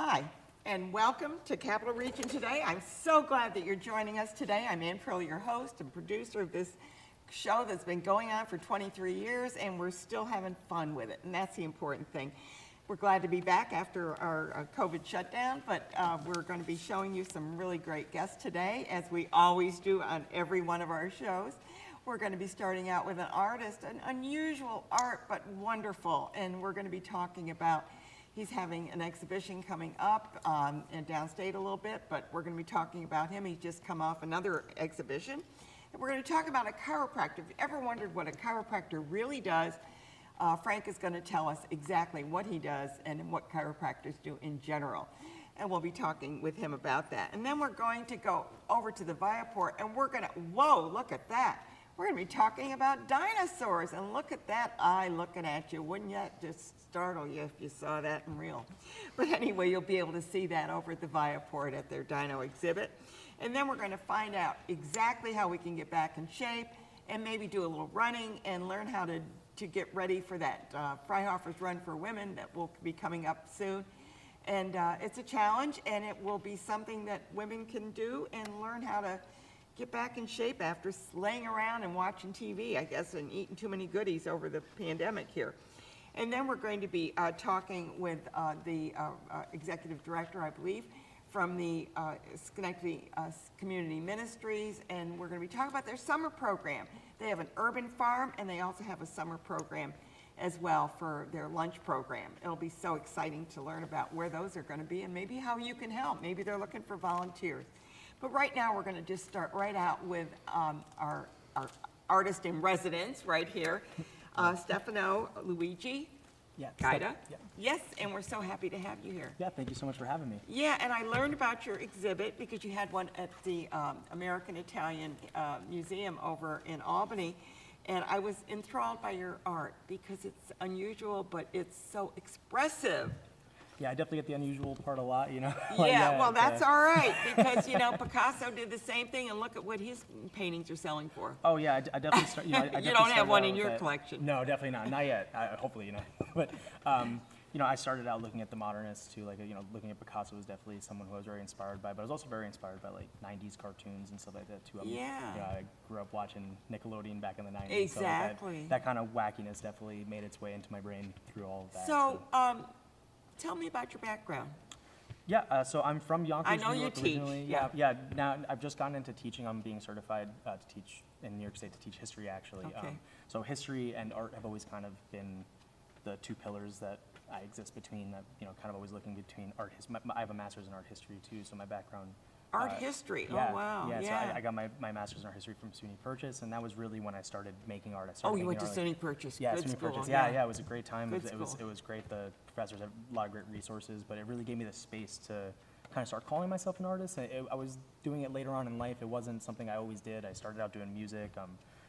Hi, and welcome to Capital Region Today. I'm so glad that you're joining us today. I'm Ann Pearl, your host and producer of this show that's been going on for 23 years, and we're still having fun with it, and that's the important thing. We're glad to be back after our COVID shutdown, but we're going to be showing you some really great guests today, as we always do on every one of our shows. We're going to be starting out with an artist, an unusual art, but wonderful, and we're going to be talking about, he's having an exhibition coming up and downstate a little bit, but we're going to be talking about him. He's just come off another exhibition. And we're going to talk about a chiropractor. If you ever wondered what a chiropractor really does, Frank is going to tell us exactly what he does and what chiropractors do in general. And we'll be talking with him about that. And then we're going to go over to the Viaport, and we're going to, whoa, look at that. We're going to be talking about dinosaurs, and look at that eye looking at you. Wouldn't that just startle you if you saw that in real? But anyway, you'll be able to see that over at the Viaport at their dino exhibit. And then we're going to find out exactly how we can get back in shape and maybe do a little running and learn how to get ready for that Freihofer's Run for Women that will be coming up soon. And it's a challenge, and it will be something that women can do and learn how to get back in shape after laying around and watching TV, I guess, and eating too many goodies over the pandemic here. And then we're going to be talking with the executive director, I believe, from the Schenectady Community Ministries, and we're going to be talking about their summer program. They have an urban farm, and they also have a summer program as well for their lunch program. It'll be so exciting to learn about where those are going to be and maybe how you can help. Maybe they're looking for volunteers. But right now, we're going to just start right out with our artist in residence right here, Stefano Luigi. Yeah. Kaida? Yeah. Yes, and we're so happy to have you here. Yeah, thank you so much for having me. Yeah, and I learned about your exhibit because you had one at the American Italian Museum over in Albany, and I was enthralled by your art because it's unusual, but it's so expressive. Yeah, I definitely get the unusual part a lot, you know. Yeah, well, that's all right, because, you know, Picasso did the same thing, and look at what his paintings are selling for. Oh, yeah, I definitely start, you know, You don't have one in your collection. No, definitely not yet, hopefully, you know. But, you know, I started out looking at the modernists, too, like, you know, looking at Picasso was definitely someone who I was very inspired by, but I was also very inspired by, like, 90s cartoons and stuff like that, too. Yeah. You know, I grew up watching Nickelodeon back in the 90s. Exactly. So that kind of wackiness definitely made its way into my brain through all of that. So, tell me about your background. Yeah, so I'm from Yonkers, I know New you York teach. originally. Yeah. Now I've just gotten into teaching. I'm being certified to teach in New York State to teach history, actually. Okay. So history and art have always kind of been the two pillars that I exist between. That, you know, kind of always looking between art. I have a master's in art history too, so my background. Art history. Yeah, Oh wow. Yeah. Yeah. So I got my master's in art history from SUNY Purchase, and that was really when I started making art. Oh, you went to SUNY Purchase. Yeah, Good SUNY school. Purchase. Yeah, it was a great time. Good It school. was great. The professors had a lot of great resources, but it really gave me the space to kind of start calling myself an artist. I was doing it later on in life. It wasn't something I always did. I started out doing music.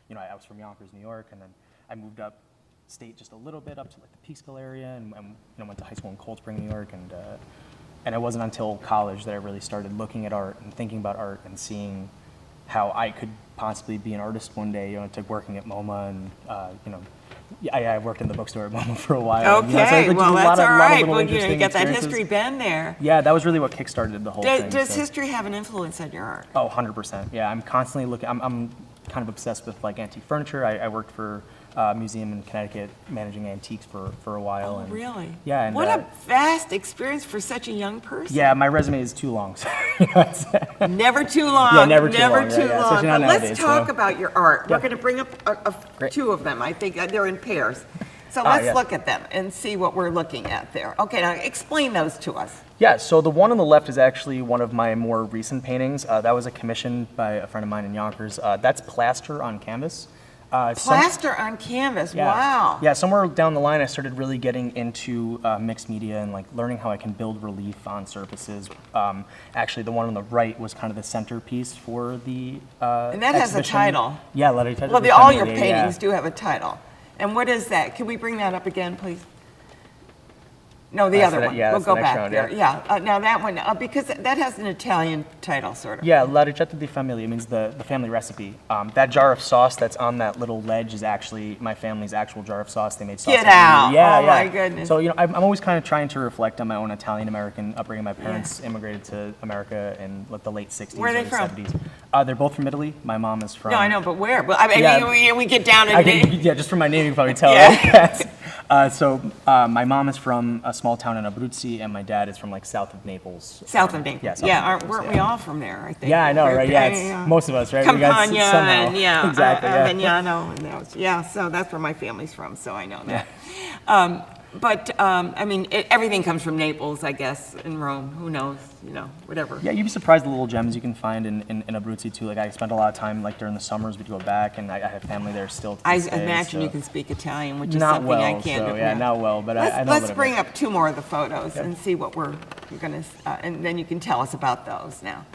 You know, I was from Yonkers, New York, and then I moved up state just a little bit up to like the Peekskill area, and you know, went to high school in Cold Spring, New York, and it wasn't until college that I really started looking at art and thinking about art and seeing how I could possibly be an artist one day. You know, to working at MoMA, and you know, I worked in the bookstore at MoMA for a while. Okay, and, you know, so I well, that's all right. Well, You know, you got that history bend there. Yeah, that was really what kickstarted the whole thing. Does history have an influence on your art? Oh, 100%. Yeah, I'm constantly looking. I'm kind of obsessed with like antique furniture. I worked for a museum in Connecticut managing antiques for a while. Oh, and, really? Yeah. And, what a vast experience for such a young person. Yeah, my resume is too long. So, you know, Never too long. Yeah, never too never long. Too Yeah, long. especially not But nowadays, let's talk so. about your art. Yeah. We're going to bring up Great. two of them. I think they're in pairs. So let's yeah. look at them and see what we're looking at there. Okay, now explain those to us. Yeah, so the one on the left is actually one of my more recent paintings. That was a commission by a friend of mine in Yonkers. That's plaster on canvas. Plaster on canvas, Yeah. wow. Yeah, somewhere down the line, I started really getting into mixed media and like learning how I can build relief on surfaces. Actually, the one on the right was kind of the centerpiece for the And that has a exhibition. title. Yeah, letter title. Well, all your paintings do have a title. And what is that? Can we bring that up again, please? No, the other one. Yeah, We'll that's go the next back round, there. Yeah. Now that one, because that has an Italian title, sort of. Yeah, La ricetta di famiglia means the family recipe. That jar of sauce that's on that little ledge is actually my family's actual jar of sauce. They made sauce. Get out. Yeah, Oh, yeah. my goodness. So, I'm always kind of trying to reflect on my own Italian-American upbringing. My parents immigrated to America in like the late 60s, Where are they early from? 70s. They're both from Italy. My mom is from... No, I know, but where? But I mean, Yeah. we get down I and can, yeah, just from my name, you can probably tell. Yeah. Right? My mom is from a small town in Abruzzi, and my dad is from like south of Naples. South of Naples. Yeah, south Yeah, of Naples, weren't we all from there, I think? Yeah, I know, right? Yeah, Yeah. it's most of us, right? We got Campagna somehow. and yeah, exactly. Yeah. Avignano and those. Yeah, so that's where my family's from, so I know that. I mean, everything comes from Naples, I guess, in Rome. Who knows? Whatever. Yeah, you'd be surprised the little gems you can find in Abruzzi too. Like I spent a lot of time like during the summers, we'd go back, and I have family there still. To I this day, imagine so. you can speak Italian, which is Not something well, I can't so, do. yeah, not well, but I know a Let's little bring bit. up two more of the photos and see what we're going to, and then you can tell us about those now.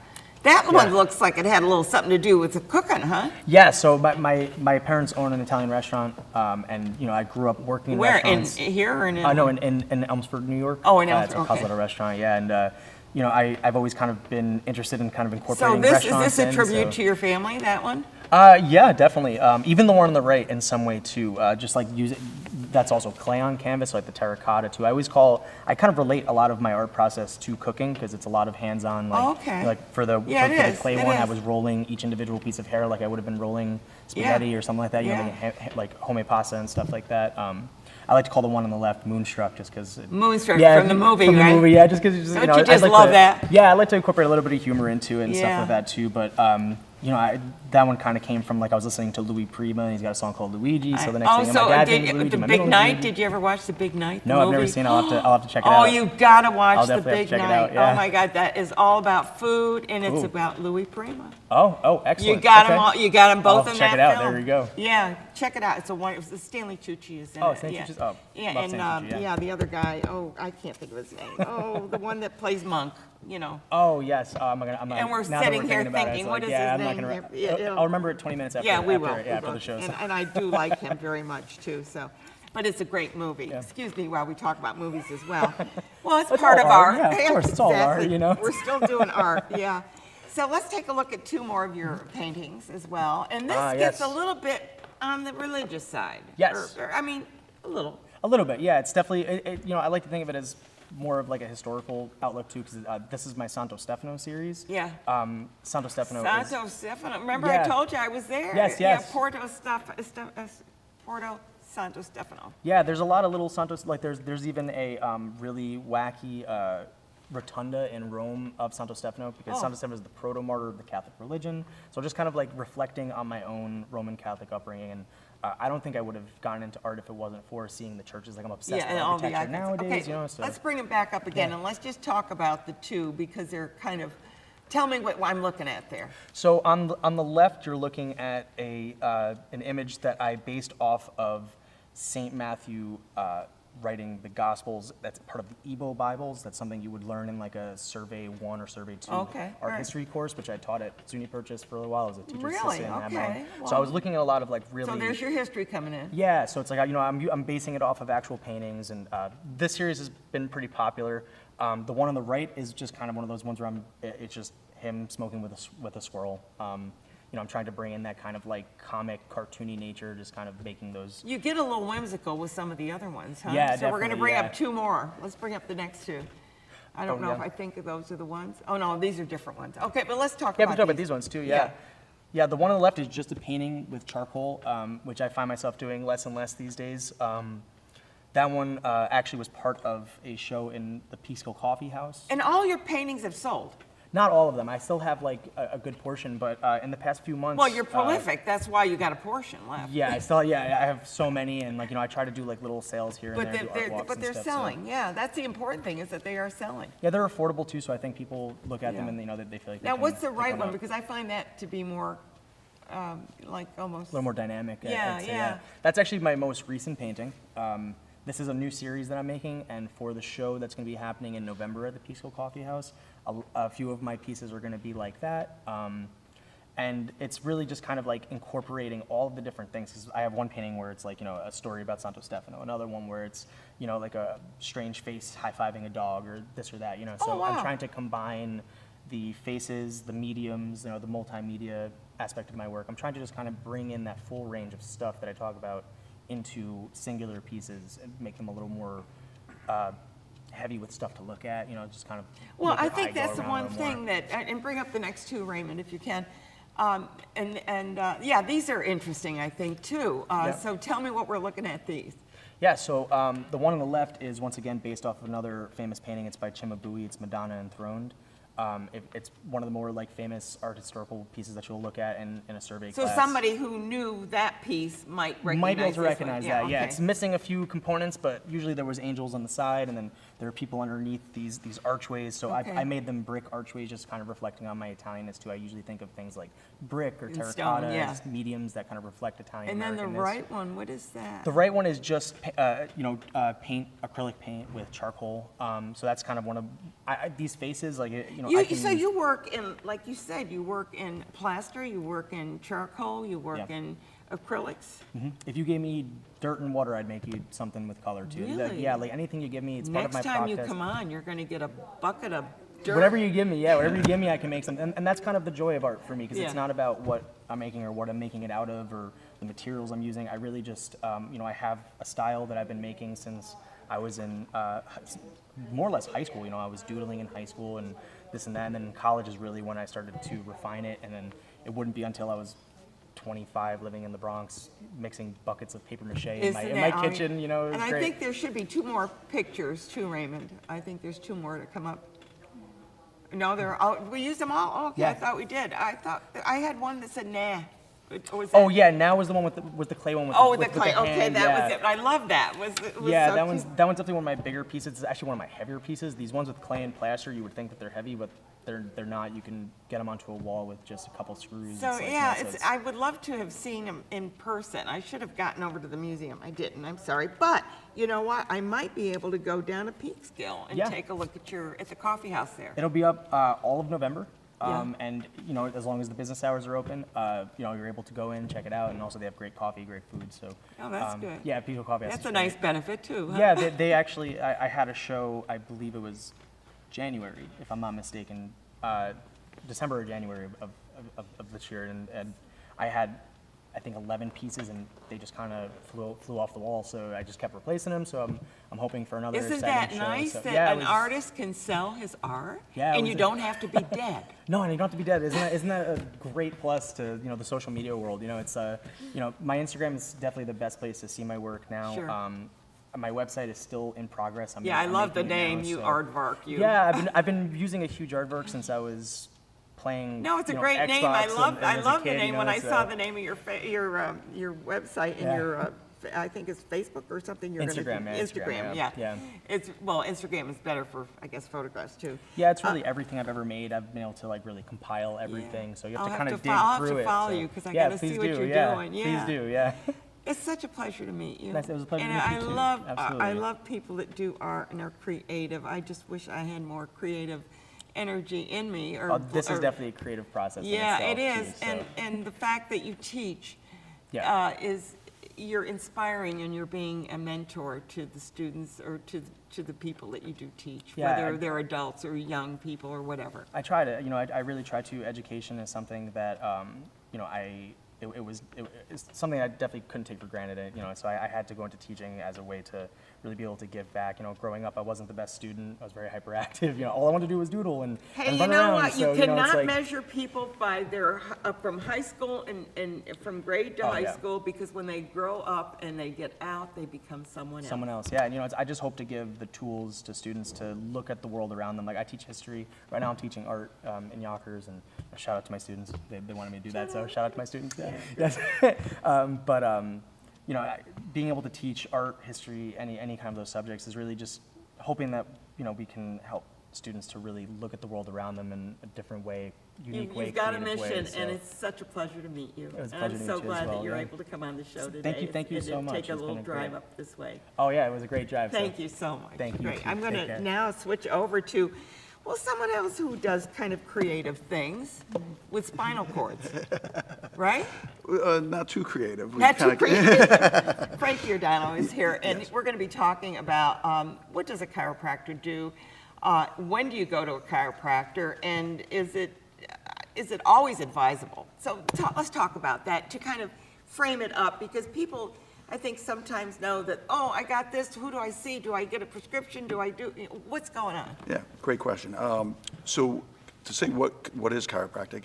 That one looks like it had a little something to do with the cooking, huh? Yeah, so my parents own an Italian restaurant, and I grew up working in Where? restaurants. Here or in? No, in Elmsford, New York. Oh, in It's a Elmsford, okay. Cosletto restaurant, yeah, and I've always kind of been interested in kind of So incorporating is restaurants this a in, tribute so- to your family, that one? Yeah, definitely. Even the one on the right in some way too. Just like use it, that's also clay on canvas, like the terracotta too. I kind of relate a lot of my art process to cooking because it's a lot of hands-on. Like, Oh, okay. Like for the Yeah, it for the is, clay it one, I is. was rolling each individual piece of hair like I would have been rolling spaghetti or something like that. Yeah. Like homemade pasta and stuff like that. I like to call the one on the left Moonstruck just because. Moonstruck from the movie, from right? the movie, yeah, just because Don't you just love that? Yeah, I like to incorporate a little bit of humor into it and stuff Yeah. like that too. But that one kind of came from like I was listening to Louis Prima, and he's got a song called Luigi. So the next thing, my dad thinks Luigi. The my Big middle Night, Luigi. did you ever watch The Big Night? No, the I've never movie? seen it. I'll have to check it Oh, out. you gotta watch I'll The definitely have Big to check it Night. out, yeah. Oh my God, that is all about food, and it's Ooh. about Louis Prima. Oh, excellent. You got okay. them all. You got them both I'll in check that it out. film. There you go. Yeah, check it out. It's a Stanley Tucci is in Oh, it. Stanley yeah. Tucci's- oh, Yeah, love and Stanley Tucci, yeah. the other guy. Oh, I can't think of his name. Oh, the one that plays Monk. Oh yes. I'm not. And we're now that sitting here thinking about it, thinking, it's what like, is yeah, his I'm name? not gonna. Yeah, I'll remember it 20 minutes after. Yeah, we will. After the show. So. And I do like him very much too. So, but it's a great movie. Excuse me while we talk about movies as well. Well, it's part all of art. art. Yeah, of course, it's all art, Exactly. We're still doing art. Yeah. So let's take a look at two more of your paintings as well. And this gets yes. a little bit on the religious side. Yes. I mean, a little. A little bit, yeah. It's definitely. I like to think of it as more of like a historical outlook too, because this is my Santo Stefano series. Yeah. Santo Stefano. Santo Stefano. Remember Yeah. I told you I was there? Yes, Yeah, yes. Porto Santo Stefano. Yeah, there's a lot of little Santos. Like there's even a really wacky rotunda in Rome of Santo Stefano because Santo Stefano is the proto-martyr of the Catholic religion. So just kind of like reflecting on my own Roman Catholic upbringing, and I don't think I would have gotten into art if it wasn't for seeing the churches. Like I'm obsessed with all the architecture icons. nowadays. Okay, So. let's bring it back up again, and let's just talk about the two because they're kind of. Tell me what I'm looking at there. So on the left, you're looking at an image that I based off of Saint Matthew writing the Gospels. That's part of the Igbo Bibles. That's something you would learn in like a Survey 1 or Survey 2 art history course, which I taught at SUNY Purchase for a little while. I was a teacher's Really? assistant. and had Okay. my own- So I was looking at a lot of like really. So there's your history coming in. Yeah, so it's like I'm basing it off of actual paintings, and this series has been pretty popular. The one on the right is just kind of one of those ones where it's just him smoking with a squirrel. I'm trying to bring in that kind of like comic, cartoony nature, just kind of making those. You get a little whimsical with some of the other ones, huh? Yeah, So we're going to definitely, bring yeah. up two more. Let's bring up the next two. I don't know yeah. if I think those are the ones. Oh no, these are different ones. Okay, but let's talk Yeah, we about can talk about these ones too. Yeah. Yeah, the one on the left is just a painting with charcoal, which I find myself doing less and less these days. That one actually was part of a show in the Peekskill Coffee House. And all your paintings have sold. Not all of them. I still have like a good portion, but in the past few months. Well, you're prolific. That's why you got a portion left. Yeah, I have so many, and like I try to do like little sales here and But there. do art walks and they're stuff, so- selling. Yeah, that's the important thing is that they are selling. Yeah, they're affordable too, so I think people look at them Yeah. and they feel like. Now, they what's the can pick right one? up. Because I find that to be more, like almost. A little more dynamic. Yeah, I'd say, yeah. That's actually my most recent painting. This is a new series that I'm making, and for the show that's going to be happening in November at the Peekskill Coffee House, a few of my pieces are going to be like that. And it's really just kind of like incorporating all of the different things. 'Cause I have one painting where it's like, a story about Santo Stefano, another one where it's, like a strange face high-fiving a dog or this or that, So Oh, wow. I'm trying to combine the faces, the mediums, the multimedia aspect of my work. I'm trying to just kind of bring in that full range of stuff that I talk about into singular pieces and make them a little more heavy with stuff to look at, just kind of. Well, make I your eye think go that's the around a one little more. thing that, and bring up the next two, Raymond, if you can. Yeah, these are interesting, I think, too. Yeah. So tell me what we're looking at these. Yeah, so the one on the left is once again based off of another famous painting. It's by Cimabue. It's Madonna Enthroned. It's one of the more famous art historical pieces that you'll look at in a survey So class. somebody who knew that piece might recognize Might be able to this one. recognize that. Yeah, okay. it's missing a few components, but usually there was angels on the side, and then there are people underneath these archways. So Okay. I made them brick archways, just kind of reflecting on my Italianness too. I usually think of things like brick or And terracotta stone, yeah. as mediums that kind of reflect Italian. And then the Americanness. right one, what is that? The right one is just paint, acrylic paint with charcoal. So that's kind of one of these faces, I can, So you work in, like you said, you work in plaster, you work in charcoal, you work Yeah. in acrylics. If you gave me dirt and water, I'd make you something with color too. Really? Yeah, anything you give me, it's part of my Next time process. you come on, you're going to get a bucket of dirt. Whatever you give me, whatever you give me, I can make something. And that's kind of the joy of art for me, because Yeah. it's not about what I'm making or what I'm making it out of or the materials I'm using. I really just, I have a style that I've been making since I was in more or less high school. I was doodling in high school and this and that. And then in college is really when I started to refine it. And then it wouldn't be until I was 25 living in the Bronx mixing buckets of paper mache in my kitchen, it was And I great. think there should be two more pictures too, Raymond. I think there's two more to come up. No, we used them all? Oh, okay, Yeah. I thought we did. I thought, I had one that said nah. Was Oh that- yeah, now was the one with the clay one with Oh, the, with the clay, okay, hand, that yeah. was it. I love that. Was Yeah, so that cute. one's definitely one of my bigger pieces. It's actually one of my heavier pieces. These ones with clay and plaster, you would think that they're heavy, but they're not. You can get them onto a wall with just a couple screws. So yeah, so I would love to have seen them in person. I should have gotten over to the museum. I didn't. I'm sorry, but you know what? I might be able to go down to Peekskill and Yeah. take a look at the coffee house there. It'll be up all of November. Yeah. And as long as the business hours are open, you're able to go in, check it out, and also they have great coffee, great food. So Oh, that's good. Yeah, Peekskill Coffee House. That's is a great. nice benefit too. Huh? Yeah, they actually. I had a show. I believe it was January, if I'm not mistaken, December or January of this year, and I had, I think, 11 pieces, and they just kind of flew off the wall. So I just kept replacing them. So I'm hoping for another. Isn't exciting that show. nice So, that yeah, it an was- artist can sell his art Yeah, it and was you a- don't have to be dead? No, and you don't have to be dead. Isn't that a great plus to the social media world? It's my Instagram is definitely the best place to see my work now. Sure. My website is still in progress. I'm Yeah, I love the making it now, name, you so- aardvark. You. Yeah, I've been using a huge aardvark since I was playing. No, it's a you know, great name. I Xbox love and I as a love the kid, name. you When know, I so- saw the name of your website and Yeah. your I think it's Facebook or something. You're Instagram, gonna yeah, do, Instagram, yeah. yeah. Instagram is better for I guess photographs too. Yeah, it's really everything I've ever made. I've been able to really compile everything. So you have I'll to have kind to of dig I'll through have to it. follow so- you 'cause I yeah, gotta see please what do, you're yeah. doing, yeah. Please do, yeah. It's such a pleasure to meet you. Nice, it was a pleasure and to meet I you, too. love Absolutely. I love people that do art and are creative. I just wish I had more creative energy in me. This is definitely a creative process. in Yeah, it itself, is, too, so- and the fact that you teach Yeah. is you're inspiring and you're being a mentor to the students or to the people that you do teach, Yeah, whether they're adults or young people or whatever. I try to, I really try to. Education is something that, it's something I definitely couldn't take for granted. So I had to go into teaching as a way to really be able to give back. Growing up, I wasn't the best student. I was very hyperactive. All I wanted to do was doodle and Hey, and you run know around. what? So, You cannot it's like, measure people by their from high school and from grade to Oh, high yeah. school, because when they grow up and they get out, they become someone else. someone else. Yeah, and I just hope to give the tools to students to look at the world around them. Like I teach history. Right now I'm teaching art in Yonkers, and shout out to my students. They wanted me to do that, so shout out to my students. Yeah. Yes. Being able to teach art, history, any kind of those subjects is really just hoping that we can help students to really look at the world around them in a different way, unique way, You've got a creative way, mission, so- and it's such a pleasure to meet you. It was a And I'm pleasure to so meet you as glad that well, you're yeah. able to come on the show today. Thank you and so much. Take a It's little been drive great. up this way. Oh yeah, it was a great drive. so Thank you so much. Thank you. Great. I'm Take going to care. now switch over to Well, someone else who does kind of creative things with spinal cords, right? Not too creative. We Not too kinda- creative. Frank Giordano is here, and Yes. we're going to be talking about what does a chiropractor do? When do you go to a chiropractor, and is it always advisable? So let's talk about that to kind of frame it up, because people, I think, sometimes know that, oh, I got this, who do I see? Do I get a prescription? Do I do, what's going on? Yeah, great question. So to say what is chiropractic,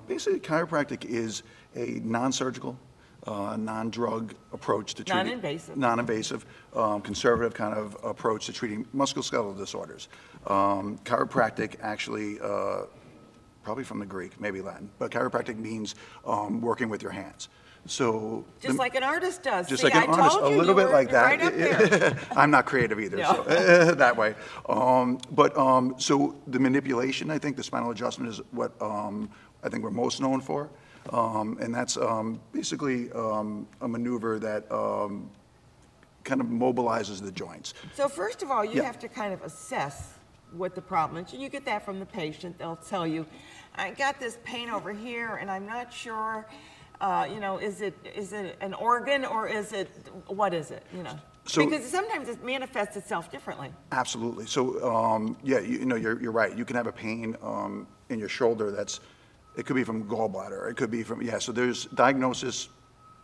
basically chiropractic is a non-surgical, non-drug approach to treating. Non-invasive. Non-invasive, conservative kind of approach to treating musculoskeletal disorders. Chiropractic actually, probably from the Greek, maybe Latin, but chiropractic means working with your hands. So Just like an artist does. just See, like an I artist, told a you, little you bit were like that. right up there. I'm not creative either, No. so that way. So the manipulation, I think, the spinal adjustment is what I think we're most known for, and that's basically a maneuver that kind of mobilizes the joints. So first of all, you Yeah. have to kind of assess what the problem is. And you get that from the patient. They'll tell you, I got this pain over here, and I'm not sure, is it an organ, or is it, what is it, So- because sometimes it manifests itself differently. Absolutely. So, yeah, you're right. You can have a pain in your shoulder it could be from gallbladder. It could be from, so there's diagnosis,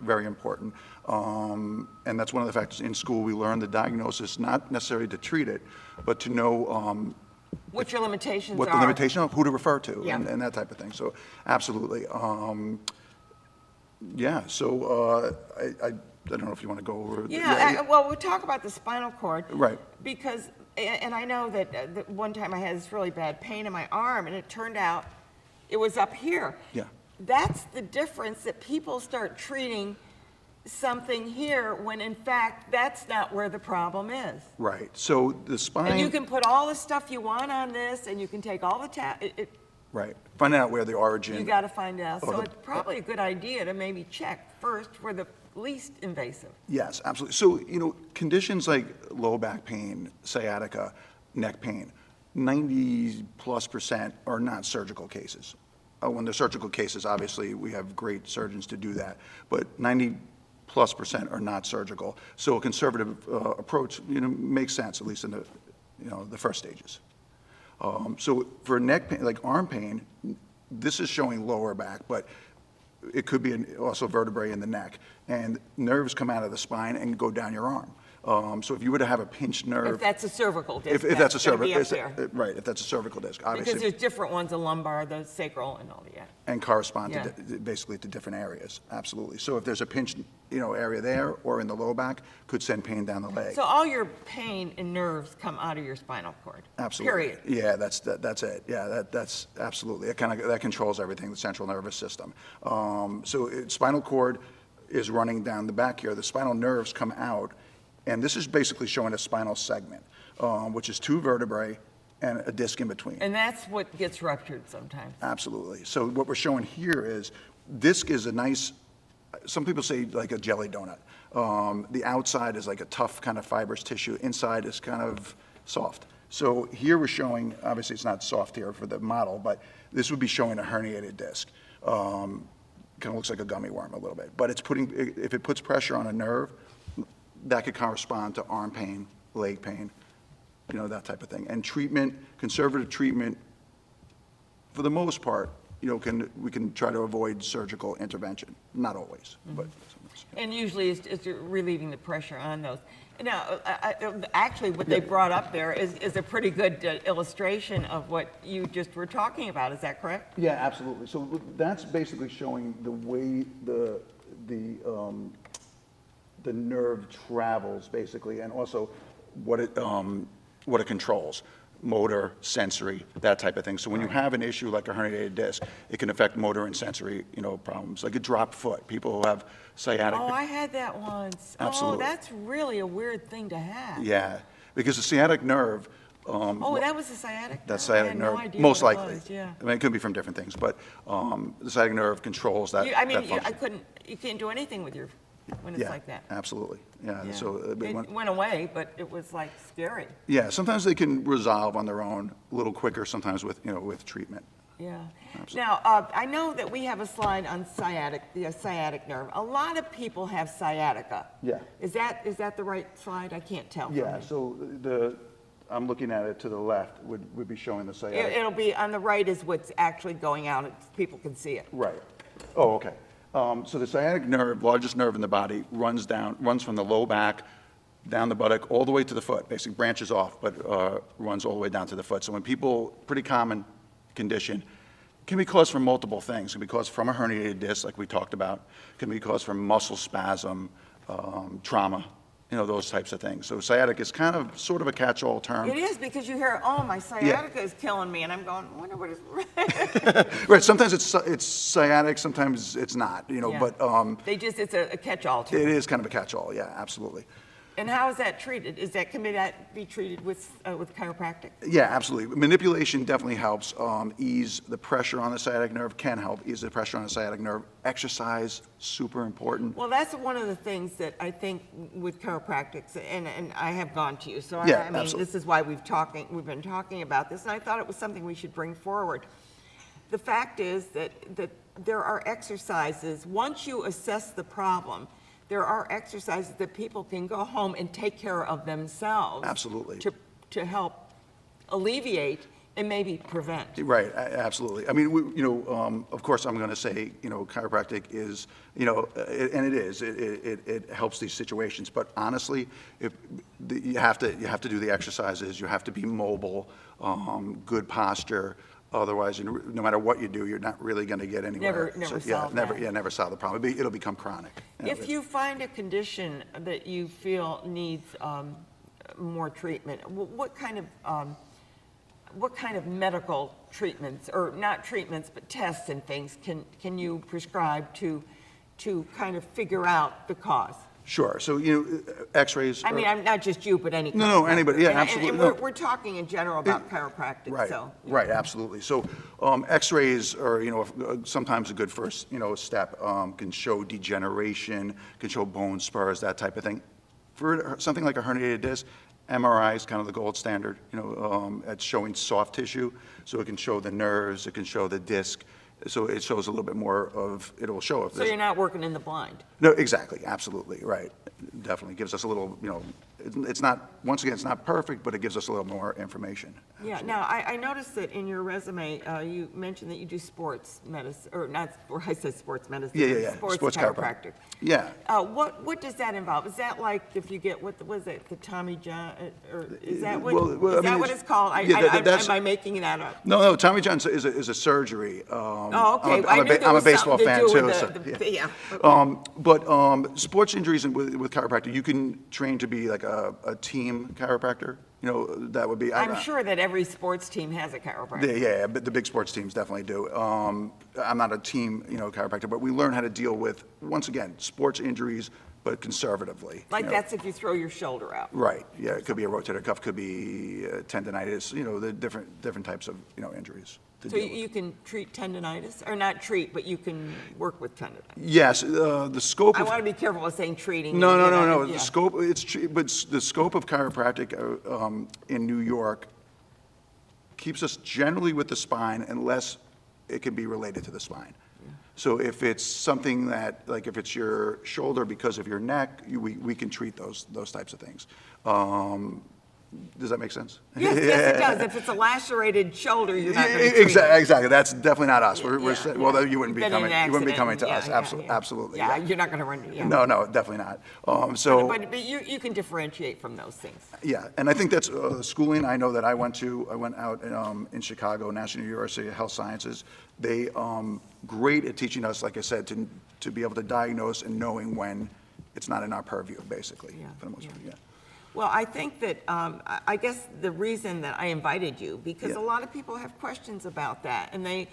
very important. And that's one of the factors in school. We learn the diagnosis, not necessarily to treat it, but to know What your limitations what are. the limitation of, who to refer to, Yeah. and that type of thing. So, absolutely. I don't know if you want to go over. Well, we'll talk about the spinal cord. Right. Because, and I know that one time I had this really bad pain in my arm, and it turned out it was up here. Yeah. That's the difference, that people start treating something here when in fact that's not where the problem is. Right. So the spine. And you can put all the stuff you want on this, and you can take all the Right. Find out where the origin. you got to find out. Oh, So it's probably a good idea to maybe check first for the least invasive. Yes, absolutely. So, conditions like low back pain, sciatica, neck pain, 90+% are not surgical cases. When they're surgical cases, obviously, we have great surgeons to do that, but 90+% are not surgical. So a conservative approach, makes sense, at least in the first stages. So for neck pain, like arm pain, this is showing lower back, but it could be also vertebrae in the neck, and nerves come out of the spine and go down your arm. So if you were to have a pinched nerve. If that's a cervical disc. If that's a gonna be cervical, up there. right, if that's a cervical disc, obviously. Because there's different ones, the lumbar, the sacral, and all that. And correspond Yeah. to basically to different areas, absolutely. So if there's a pinched, area there or in the low back, could send pain down the leg. So all your pain and nerves come out of your spinal cord. Absolutely. Period. Yeah, that's it. Yeah, that's absolutely. That controls everything, the central nervous system. Spinal cord is running down the back here. The spinal nerves come out, and this is basically showing a spinal segment, which is 2 vertebrae and a disc in between. And that's what gets ruptured sometimes. Absolutely. So what we're showing here is, disc is a nice, some people say like a jelly donut. The outside is like a tough kind of fibrous tissue. Inside is kind of soft. So here we're showing, obviously it's not soft here for the model, but this would be showing a herniated disc. Kind of looks like a gummy worm a little bit. But if it puts pressure on a nerve, that could correspond to arm pain, leg pain, that type of thing. And treatment, conservative treatment, for the most part, we can try to avoid surgical intervention. Not always, but sometimes. And usually it's relieving the pressure on those. Now, actually, what they brought up there is a pretty good illustration of what you just were talking about. Is that correct? Yeah, absolutely. So that's basically showing the way the nerve travels, basically, and also what it controls. Motor, sensory, that type of thing. So when you have an issue like a herniated disc, it can affect motor and sensory, problems, like a dropped foot. People who have sciatic. Oh, I had that once. Absolutely. Oh, that's really a weird thing to have. Yeah, because the sciatic nerve. Oh, that was the sciatic nerve? That I sciatic had nerve, no idea most what it likely. was, yeah. I mean, it could be from different things, but the sciatic nerve controls that. I mean, that function. you can't do anything with your when it's like that. Absolutely, yeah. Yeah. So, It went away, but it was like scary. yeah, sometimes they can resolve on their own a little quicker, sometimes with, with treatment. Yeah. Absolutely. Now, I know that we have a slide on the sciatic nerve. A lot of people have sciatica. Yeah. Is that the right slide? I can't tell. from Yeah, here. so I'm looking at it to the left, would be showing the sciatic. It'll be on the right is what's actually going out. People can see it. Right. Oh, okay. So the sciatic nerve, largest nerve in the body, runs from the low back, down the buttock, all the way to the foot, basically branches off, but runs all the way down to the foot. So when people, pretty common condition, can be caused from multiple things. It can be caused from a herniated disc, like we talked about. It can be caused from muscle spasm, trauma, those types of things. So sciatic is kind of sort of a catch-all term. It is, because you hear, oh, my sciatica is killing me, and I'm going, I wonder what is. Right, sometimes it's sciatic, sometimes it's not, Yeah. but It's a catch-all term. it is kind of a catch-all, yeah, absolutely. And how is that treated? Can that be treated with chiropractic? Yeah, absolutely. Manipulation definitely helps ease the pressure on the sciatic nerve, can help ease the pressure on the sciatic nerve. Exercise, super important. Well, that's one of the things that I think with chiropractics, and I have gone to you, so Yeah, I mean, absolutely. this is why we've been talking about this, and I thought it was something we should bring forward. The fact is that there are exercises, once you assess the problem, there are exercises that people can go home and take care of themselves. Absolutely. To help alleviate and maybe prevent. Right, absolutely. I mean, of course, I'm going to say, chiropractic is, and it is, it helps these situations. But honestly, you have to do the exercises. You have to be mobile, good posture. Otherwise, no matter what you do, you're not really going to get anywhere. Never So, solve that. never solve the problem. It'll become chronic. If you find a condition that you feel needs more treatment, what kind of medical treatments, or not treatments, but tests and things can you prescribe to kind of figure out the cause? Sure. So, X-rays. I mean, I'm not just you, but any. No, anybody. Yeah, and, absolutely. And No. we're talking in general about chiropractic. Right, So. right, absolutely. So X-rays are, sometimes a good first, step. Can show degeneration, can show bone spurs, that type of thing. For something like a herniated disc, MRI is kind of the gold standard. At showing soft tissue, so it can show the nerves, it can show the disc. So it shows a little bit more of, it'll show if So there's. you're not working in the blind. No, exactly, absolutely, right. Definitely gives us a little, it's not, once again, it's not perfect, but it gives us a little more information. Yeah, now, I noticed that in your resume, you mentioned that you do sports medicine, or not, or I said sports medicine. Yeah. Sports chiropractic. Yeah. What does that involve? Is that like if you get, what was it, the Tommy John, or is that what, Well, I is that mean, what it's called? yeah, that's- Am I making that up? No, Tommy John is a surgery. Oh, okay. I'm I knew there a was baseball something to fan do too. with So, yeah. yeah. But sports injuries with chiropractor, you can train to be like a team chiropractor. That would be. I'm sure that every sports team has a chiropractor. Yeah, but the big sports teams definitely do. I'm not a team, chiropractor, but we learn how to deal with, once again, sports injuries, but conservatively. Like that's if you throw your shoulder out. Right. Yeah, it could be a rotator cuff, could be tendonitis. The different types of injuries. To So deal with. you can treat tendonitis, or not treat, but you can work with tendonitis. Yes, the scope I of. want to be careful with saying treating. No. Yeah. The scope, but the scope of chiropractic in New York keeps us generally with the spine unless it can be related to the spine. So if it's something that, like if it's your shoulder because of your neck, we can treat those types of things. Does that make sense? Yes, it does. If it's a lacerated shoulder, you're not going to treat Exactly. That's definitely not us. Well, yeah. you wouldn't be Been in coming. an You wouldn't be accident, coming to yeah, us. yeah. Absolutely. Yeah, you're not going to run. Yeah. No, definitely not. So. But you can differentiate from those things. Yeah, and I think that's schooling. I know that I went out in Chicago, National University of Health Sciences. They great at teaching us, like I said, to be able to diagnose and knowing when it's not in our purview, basically. Yeah, For the most part, yeah. Well, I think that, I guess the reason that I invited you, because Yeah. a lot of people have questions about that, and they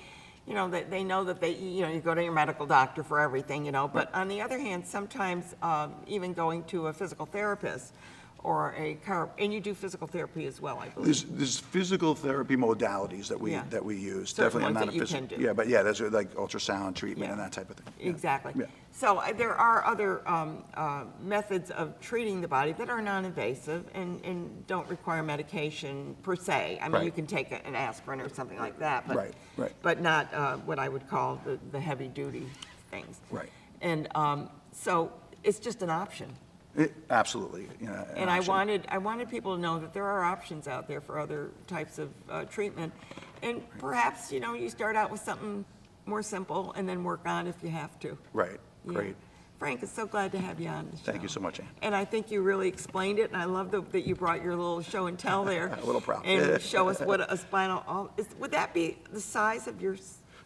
know that you go to your medical doctor for everything, but on the other hand, sometimes even going to a physical therapist or and you do physical therapy as well, I believe. There's physical therapy modalities that we Yeah. use. Certain Definitely, I'm ones not a that you physician. can do. Yeah, but yeah, those are like ultrasound treatment Yeah. and that type of thing. Yeah. Exactly. Yeah. So there are other methods of treating the body that are non-invasive and don't require medication per se. I mean, you Right. can take an aspirin or something like that, but Right. but not what I would call the heavy-duty things. Right. And so it's just an option. Absolutely, you know, an And option. I wanted people to know that there are options out there for other types of treatment. And perhaps, you start out with something more simple and then work on if you have to. Right, Yeah. great. Frank, it's so glad to have you on the show. Thank you so much, Ann. And I think you really explained it, and I love that you brought your little show and tell there. A little proud. And show us what a spinal, would that be the size of your,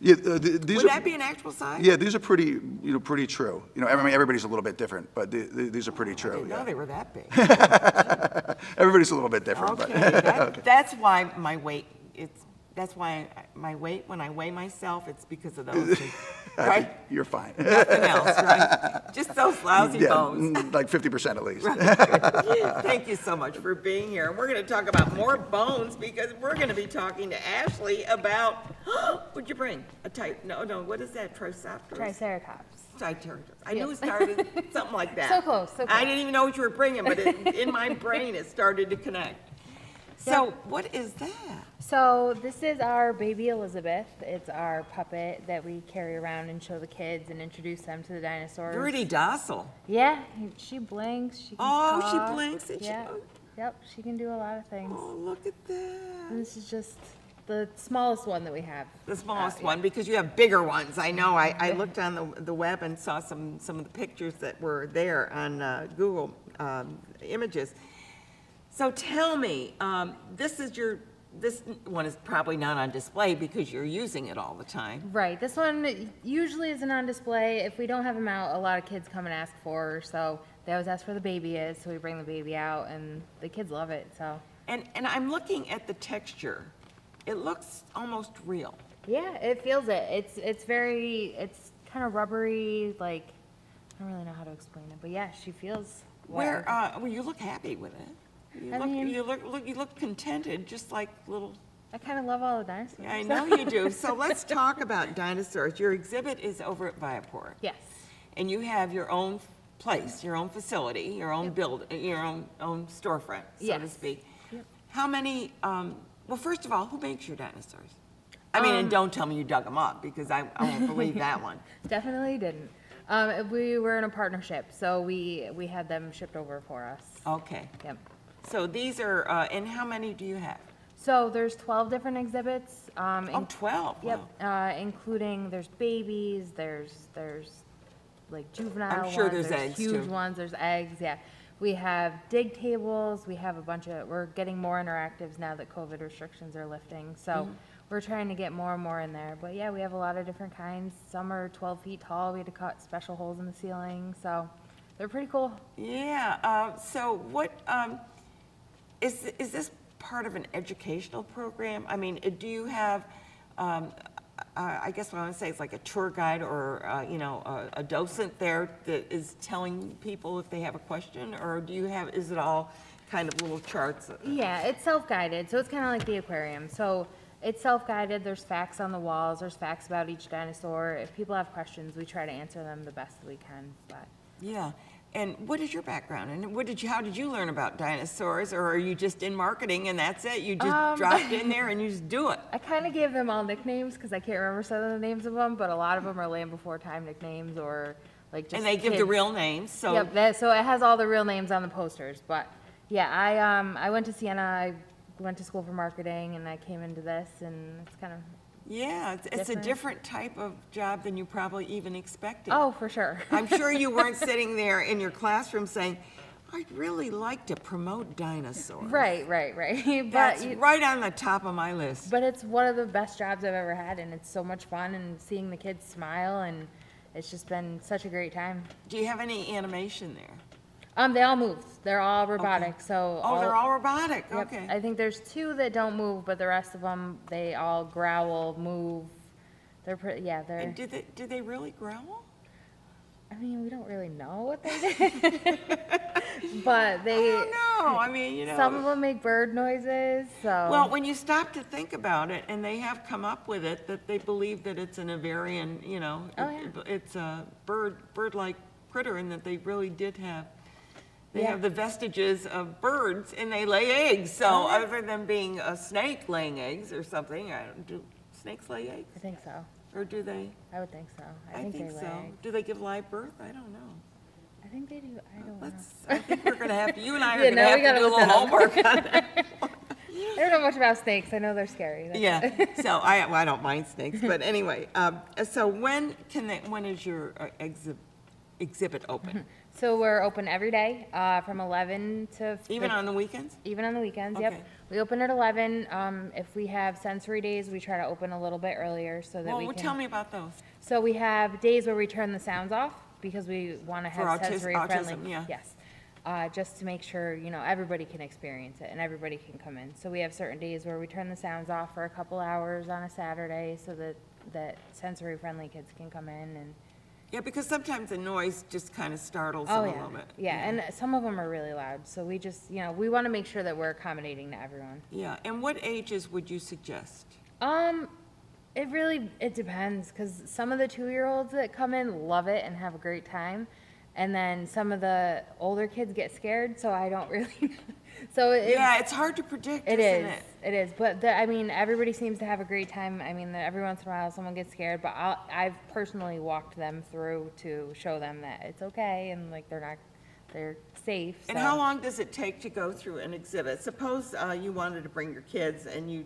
Yeah, would that be an actual size? Yeah, these are pretty, pretty true. I mean, everybody's a little bit different, but these are pretty I true, didn't know yeah. they were that big. Everybody's a little bit different, but. Okay, that's why my weight, my weight, when I weigh myself, it's because of those things, right? You're fine. Nothing else, right? Just those lousy Yeah, bones. like 50% at least. Thank you so much for being here. And we're going to talk about more bones because we're going to be talking to Ashley about, what'd you bring? No, what is that? Triceratops? Triceratops. I knew it started something like that. So close, so I close. didn't even know what you were bringing, but in my brain it started to connect. So what is that? So this is our baby Elizabeth. It's our puppet that we carry around and show the kids and introduce them to the dinosaurs. Pretty docile. Yeah, she blinks. She can Oh, she talk. blinks and Yeah. Yep, she can do a lot of things. Oh, look at that. And this is just the smallest one that we have. The smallest one, because you have bigger ones. I know, I looked on the web and saw some of the pictures that were there on Google Images. So tell me, this one is probably not on display because you're using it all the time. Right, this one usually isn't on display. If we don't have them out, a lot of kids come and ask for her, so they always ask where the baby is, so we bring the baby out, and the kids love it, so. And I'm looking at the texture. It looks almost real. Yeah, it feels it. It's kind of rubbery, like, I don't really know how to explain it, but yeah, she feels Well, well. you look happy with it. I mean- You look contented, just like little. I kind of love all the dinosaurs. I know you do. So let's talk about dinosaurs. Your exhibit is over at Viaport. Yes. And you have your own place, your own facility, your own your own storefront, so to Yes. speak. Yep. How many, well, first of all, who makes your dinosaurs? I mean, and don't tell me you dug them up, because I won't believe that one. Definitely didn't. We were in a partnership, so we had them shipped over for us. Okay. Yep. So these are, and how many do you have? So there's 12 different exhibits. Oh, 12. Yep, Wow. including there's babies, there's like juvenile I'm sure ones, there's eggs, huge too. ones, there's eggs, yeah. We have dig tables, we have we're getting more interactives now that COVID restrictions are lifting, so Mm-hmm. we're trying to get more and more in there. But yeah, we have a lot of different kinds. Some are 12 feet tall, we had to cut special holes in the ceiling, so they're pretty cool. Yeah, so what, is this part of an educational program? I mean, do you have, I guess what I want to say is like a tour guide or, a docent there that is telling people if they have a question? Or is it all kind of little charts? Yeah, it's self-guided, so it's kind of like the aquarium. So it's self-guided, there's facts on the walls, there's facts about each dinosaur. If people have questions, we try to answer them the best that we can, but. Yeah, and what is your background? And how did you learn about dinosaurs? Or are you just in marketing and that's it? You just dropped in there and you just do it? I kind of gave them all nicknames because I can't remember some of the names of them, but a lot of them are Land Before Time nicknames or like just And they give the kids. real names, so. Yep, so it has all the real names on the posters, but yeah, I went to Siena, I went to school for marketing and I came into this and it's kind of, Yeah, it's a Different. different type of job than you probably even expected. oh, for sure. I'm sure you weren't sitting there in your classroom saying, I'd really like to promote dinosaurs. Right. That's But right on the top of my list. But it's one of the best jobs I've ever had, and it's so much fun, and seeing the kids smile, and it's just been such a great time. Do you have any animation there? They all move. They're all robotic, so. Oh, they're all robotic, Yep. okay. I think there's 2 that don't move, but the rest of them, they all growl, move. They're pretty, yeah, they're, And do they really growl? I mean, we don't really know what they do. but I they, don't know. I mean, you know. some of them make bird noises, so. Well, when you stop to think about it, and they have come up with it, that they believe that it's an Avarian, you know, Oh, yeah. it's a bird-like critter, and that they really did have, they Yeah. have the vestiges of birds, and they lay eggs. So Oh, yeah. other than being a snake laying eggs or something, do snakes lay eggs, I think so. or do they? I would think so. I think they lay so. eggs. Do they give live birth? I don't know. I think they do. I don't know. I think we're gonna have to. You and I are Yeah, gonna no, have we to gotta do a look little that up. homework on that. I don't know much about snakes. I know they're scary. That's Yeah, so I don't mind snakes, but anyway, so when is your exhibit open? So we're open every day, from 11 to. Even on the weekends? Even on the weekends, yep. Okay. We open at 11. If we have sensory days, we try to open a little bit earlier so that we Well, can. tell me about those. So we have days where we turn the sounds off because we want to For have sensory friendly. autism, yeah. Yes. Just to make sure, you know, everybody can experience it and everybody can come in. So we have certain days where we turn the sounds off for a couple hours on a Saturday so that sensory friendly kids can come in and. Yeah, because sometimes the noise just kind of startles Oh, them a yeah. little bit. Yeah, and some of them are really loud. So we just, you know, we want to make sure that we're accommodating to everyone. Yeah, and what ages would you suggest? It depends, because some of the 2-year-olds that come in love it and have a great time, and then some of the older kids get scared, so I don't really, so Yeah, it's hard to predict, it isn't is, it? it is, but I mean, everybody seems to have a great time. I mean, every once in a while, someone gets scared, but I've personally walked them through to show them that it's okay, and like, they're safe, And so. how long does it take to go through an exhibit? Suppose you wanted to bring your kids and you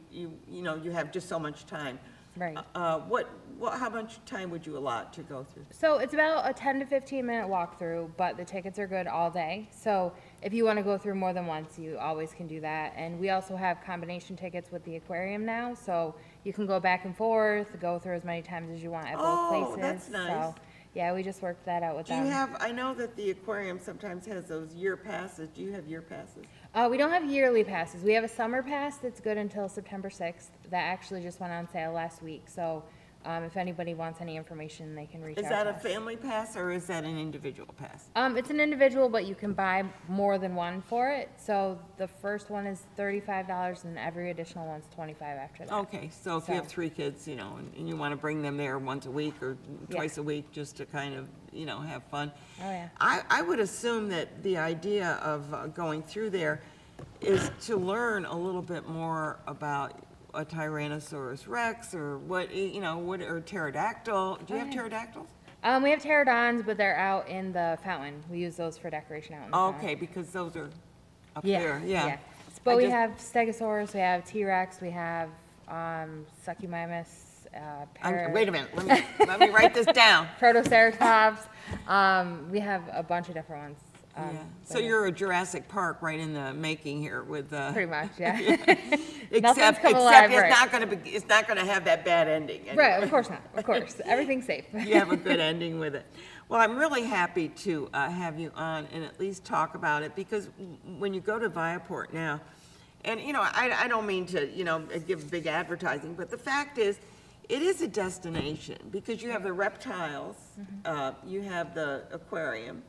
know, you have just so much time. Right. How much time would you allot to go through? So it's about a 10 to 15 minute walkthrough, but the tickets are good all day. So if you want to go through more than once, you always can do that. And we also have combination tickets with the aquarium now, so you can go back and forth, go through as many times as you want at both places. Oh, that's nice. So, yeah, we just worked that out with Do you them. have, I know that the aquarium sometimes has those year passes. Do you have year passes? We don't have yearly passes. We have a summer pass that's good until September 6th. That actually just went on sale last week. So if anybody wants any information, they can reach out Is to that a us. family pass or is that an individual pass? It's an individual, but you can buy more than one for it. So the first one is $35 and every additional one's $25 after that. Okay, so if you have So- 3 kids, you know, and you want to bring them there once a week or twice a week just to kind of, you know, have fun. Oh, yeah. I would assume that the idea of going through there is to learn a little bit more about a Tyrannosaurus Rex or what, you know, or pterodactyl. Do you have yeah. pterodactyls? We have pterodons, but they're out in the fountain. We use those for decoration out in the fountain. Okay, because those are up Yeah, there, yeah. But I we just- have Stegosaurus, we have T-Rex, we have Succumimus, Wait a minute, let me write this down. Protoceratops. We have a bunch of different ones. Yeah. but So you're a Jurassic Park right in the making here with, Pretty much, yeah. except come alive, it's right. not gonna be, it's not gonna have that bad ending. Right, of course not, of course. Everything's safe. You have a good ending with it. Well, I'm really happy to have you on and at least talk about it, because when you go to Viaport now, and, you know, I don't mean to, you know, give big advertising, but the fact is, it is a destination, because you have the reptiles, you have the aquarium,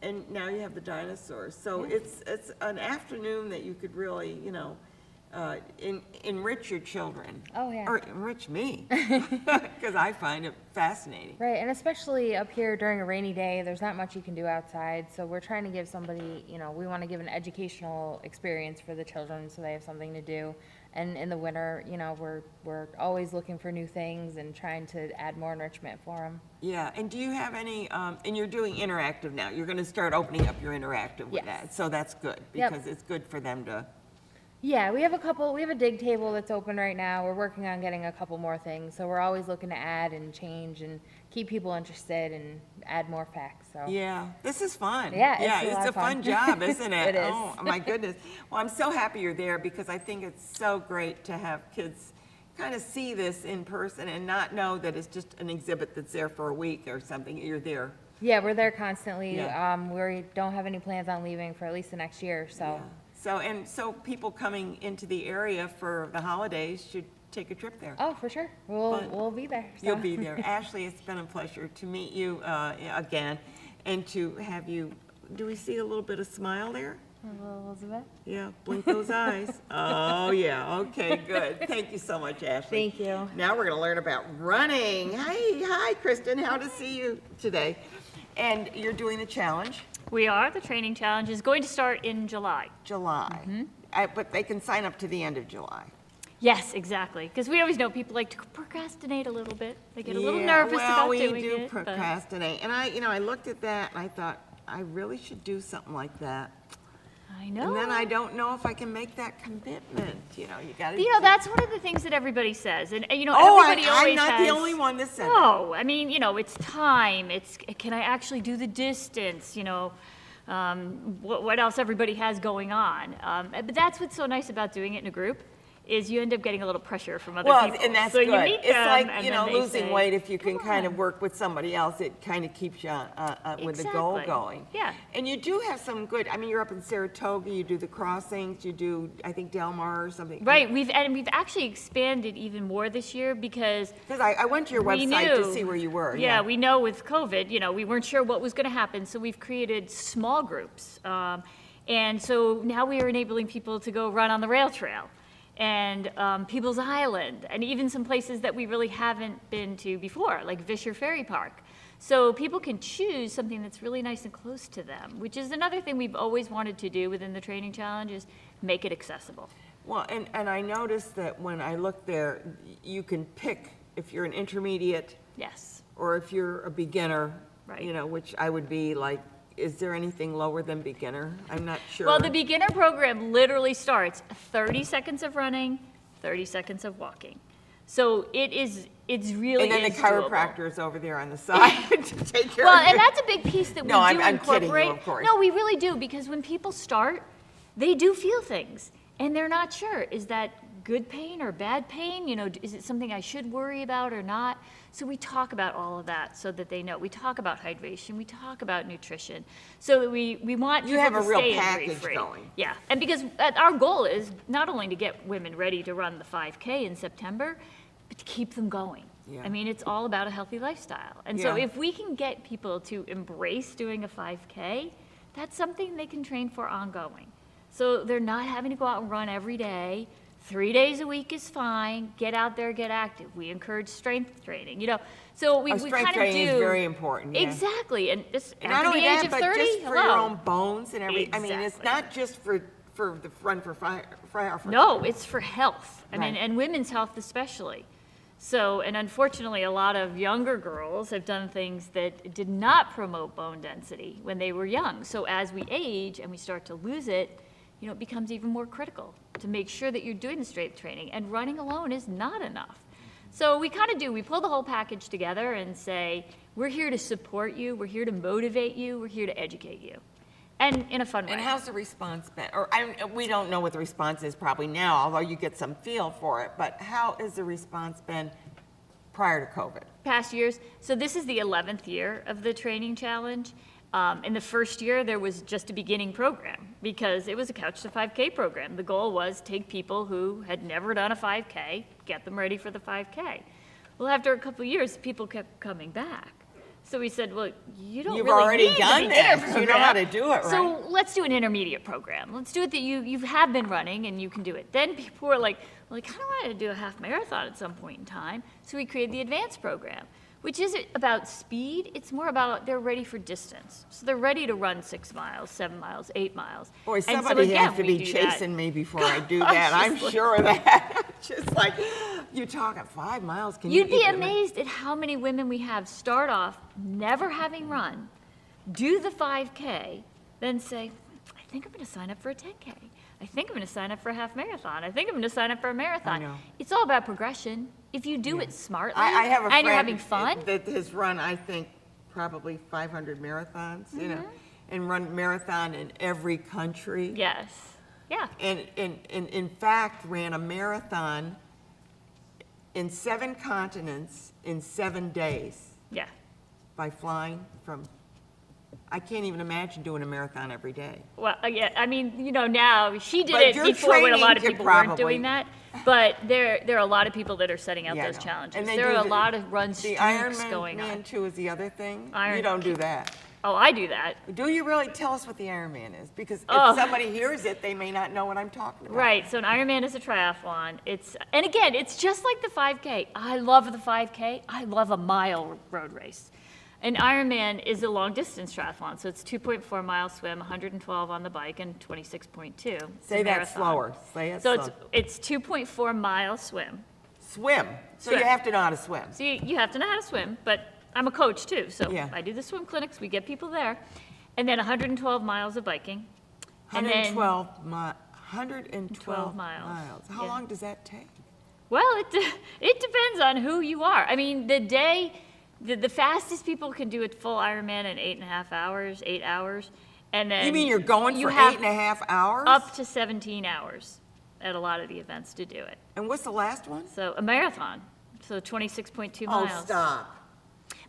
and now you have the dinosaurs. So it's an afternoon that you could really, you know, enrich your children. Oh, yeah. Or enrich me, because I find it fascinating. Right, and especially up here during a rainy day, there's not much you can do outside, so we're trying to give somebody, you know, we want to give an educational experience for the children so they have something to do. And in the winter, you know, we're always looking for new things and trying to add more enrichment for them. Yeah, and do you have any, and you're doing interactive now, you're gonna start opening up your interactive with Yes. that, so that's good, Yep. because it's good for them to, Yeah, we have a dig table that's open right now. We're working on getting a couple more things, so we're always looking to add and change and keep people interested and add more facts, so. yeah, this is fun. Yeah, it's a Yeah, lot it's a of fun. fun job, isn't it? It is. Oh, my goodness. Well, I'm so happy you're there, because I think it's so great to have kids kind of see this in person and not know that it's just an exhibit that's there for a week or something, you're there. Yeah, we're there constantly. Yeah. We don't have any plans on leaving for at least the next year, so. Yeah. So people coming into the area for the holidays should take a trip there. Oh, for sure. Fun. We'll be there. So. You'll be there. Ashley, it's been a pleasure to meet you again and to have you do we see a little bit of smile there? Elizabeth? Yeah, blink those eyes. Oh, yeah, okay, good. Thank you so much, Ashley. Thank you. Now we're gonna learn about running. Hi, Kristen, how to see you today. And you're doing the challenge, We are. The training challenge is going to start in July. July. But they can sign up to the end of July. Yes, exactly. Because we always know people like to procrastinate a little bit. They get a little Yeah, nervous well, about we doing do it. but procrastinate. And I looked at that and I thought, I really should do something like that. I know. And then I don't know if I can make that commitment, you gotta. That's one of the things that everybody says. And, Oh, everybody always I'm not has, the only one that said that. No, I mean, it's time. It's, can I actually do the distance? What else everybody has going on. But that's what's so nice about doing it in a group, is you end up getting a little pressure from other Well, people. and that's so good. You meet It's them, like, and then they losing say, weight, if you can "Come kind of on." work with somebody else, it kind of keeps you with the goal Exactly. going. Yeah. And you do have some good, you're up in Saratoga, you do the crossings, you do, I think, Del Mar or something. Right, we've actually expanded even more this year because Because I went to your we website to knew- see where you were. Yeah, we know with COVID, we weren't sure what was going to happen, so we've created small groups. And so now we are enabling people to go run on the rail trail and People's Island, and even some places that we really haven't been to before, like Vischer Ferry Park. So people can choose something that's really nice and close to them, which is another thing we've always wanted to do within the training challenge, is make it accessible. Well, and I noticed that when I looked there, you can pick if you're an intermediate Yes. or if you're a beginner, Right. Which I would be like, is there anything lower than beginner? I'm not sure. Well, the beginner program literally starts 30 seconds of running, 30 seconds of walking. So it's really And then the is doable. chiropractor is over there on the side to take care Well, of you. and that's a big piece that we No, do I'm kidding you, incorporate. of course. No, we really do, because when people start, they do feel things, and they're not sure. Is that good pain or bad pain? Is it something I should worry about or not? So we talk about all of that so that they know. We talk about hydration. We talk about nutrition. So that we want You people have a to real stay package injury-free. going. Yeah, and because our goal is not only to get women ready to run the 5K in September, but to keep them going. Yeah. I mean, it's all about a healthy lifestyle. And so Yeah. if we can get people to embrace doing a 5K, that's something they can train for ongoing. So they're not having to go out and run every day. 3 days a week is fine. Get out there, get active. We encourage strength training, So we Strength kind of training do. is very important. Yeah. Exactly, and just And not after only the age that, of but 30, just for hello. your own bones and everything. I mean, it's Exactly. not just for the run for fire. No, it's for health. I mean, Right. and women's health especially. So, and unfortunately, a lot of younger girls have done things that did not promote bone density when they were young. So as we age and we start to lose it, it becomes even more critical to make sure that you're doing the strength training, and running alone is not enough. So we we pull the whole package together and say, we're here to support you, we're here to motivate you, we're here to educate you. And in a fun way. And how's the response been? We don't know what the response is probably now, although you get some feel for it. But how has the response been prior to COVID? Past years. So this is the 11th year of the training challenge. In the first year, there was just a beginning program because it was a Couch to 5K program. The goal was take people who had never done a 5K, get them ready for the 5K. Well, after a couple of years, people kept coming back. So we said, well, you don't You've really already need done the beginner this. You know how to program. do it, right? So let's do an intermediate program. Let's do it that you have been running and you can do it. Then people were like, well, I kind of wanted to do a half marathon at some point in time. So we created the advanced program, which isn't about speed. It's more about they're ready for distance. So they're ready to run 6 miles, 7 miles, 8 miles. Boy, And so somebody again, has to we be do that. chasing me before I do Gosh, that. I'm just like- sure of that. Just like, you talking 5 miles? Can you You'd be even- amazed at how many women we have start off never having run, do the 5K, then say, I think I'm going to sign up for a 10K. I think I'm going to sign up for a half marathon. I think I'm going to sign up for a marathon. know. It's all about progression. If you do it smartly I have a friend and you're having fun, that has run, I think, probably 500 marathons, Mm-hmm. and run marathon in every country. yes, yeah, And in fact, ran a marathon in 7 continents in 7 days yeah. by flying from, I can't even imagine doing a marathon every day. Well, yeah, I mean, now she did But it your before when a lot of training could people weren't probably- doing that. But there are a lot of people that are setting out Yeah, I those know. challenges. And they There do are a the- lot of run The streaks Ironman going on. Man too is the other thing? Iron- You don't do that. Oh, I do that. Do you really? Tell us what the Ironman is, because if Oh. somebody hears it, they may not know what I'm talking about. Right, so an Ironman is a triathlon. And again, it's just like the 5K. I love the 5K. I love a mile road race. An Ironman is a long distance triathlon, so it's 2.4 mile swim, 112 on the bike, and 26.2. It's a Say that marathon. slower. Say it So slower. it's 2.4 mile swim. Swim. So Swim. you have to know how to swim. So you have to know how to swim, but I'm a coach too, so Yeah. I do the swim clinics, we get people there. And then 112 miles of biking. And then- 112 miles. How Yeah. long does that take? Well, it depends on who you are. I mean, the fastest people can do a full Ironman in 8.5 hours, 8 hours. And then You mean you're going you for have 8.5 hours? up to 17 hours at a lot of the events to do it. And what's the last one? So a marathon, so 26.2 Oh, miles. stop.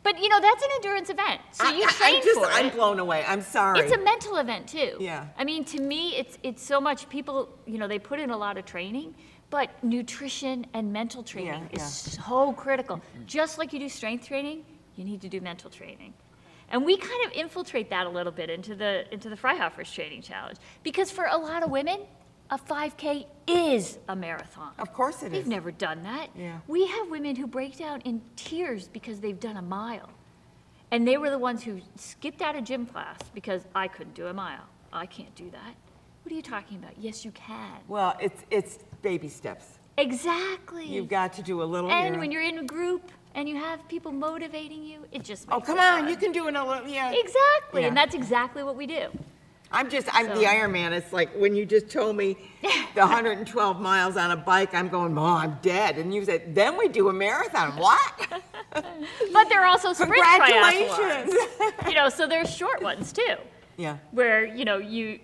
But you know, that's an endurance event, so you train for it. I'm blown away. I'm sorry. It's a mental event too. Yeah. I mean, to me, it's so much. People, you know, they put in a lot of training, but nutrition and mental training Yeah, is yeah. so critical. Just like you do strength training, you need to do mental training. And we kind of infiltrate that a little bit into the Freihofer's Training Challenge, because for a lot of women, a 5K is a marathon. Of course it They've is. never done that. Yeah. We have women who break down in tears because they've done a mile. And they were the ones who skipped out of gym class because I couldn't do a mile. I can't do that. What are you talking about? Yes, you can. Well, it's baby steps. Exactly. You've got to do a little and here. when you're in a group and you have people motivating you, it just Oh, makes come it on, fun. you can do another, yeah. Exactly, Yeah. and that's exactly what we do. I'm So- the Ironman. It's like when you just told me the 112 miles on a bike, I'm going, oh, I'm dead. And you said, then we do a marathon. What? But there are also sprint Congratulations. triathlons. You know, so there's short ones too. Yeah. Where, you know, you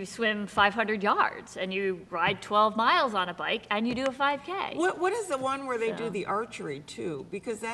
swim 500 yards and you ride 12 miles on a bike and you do a 5K. What is the one where they do So- the archery too? Because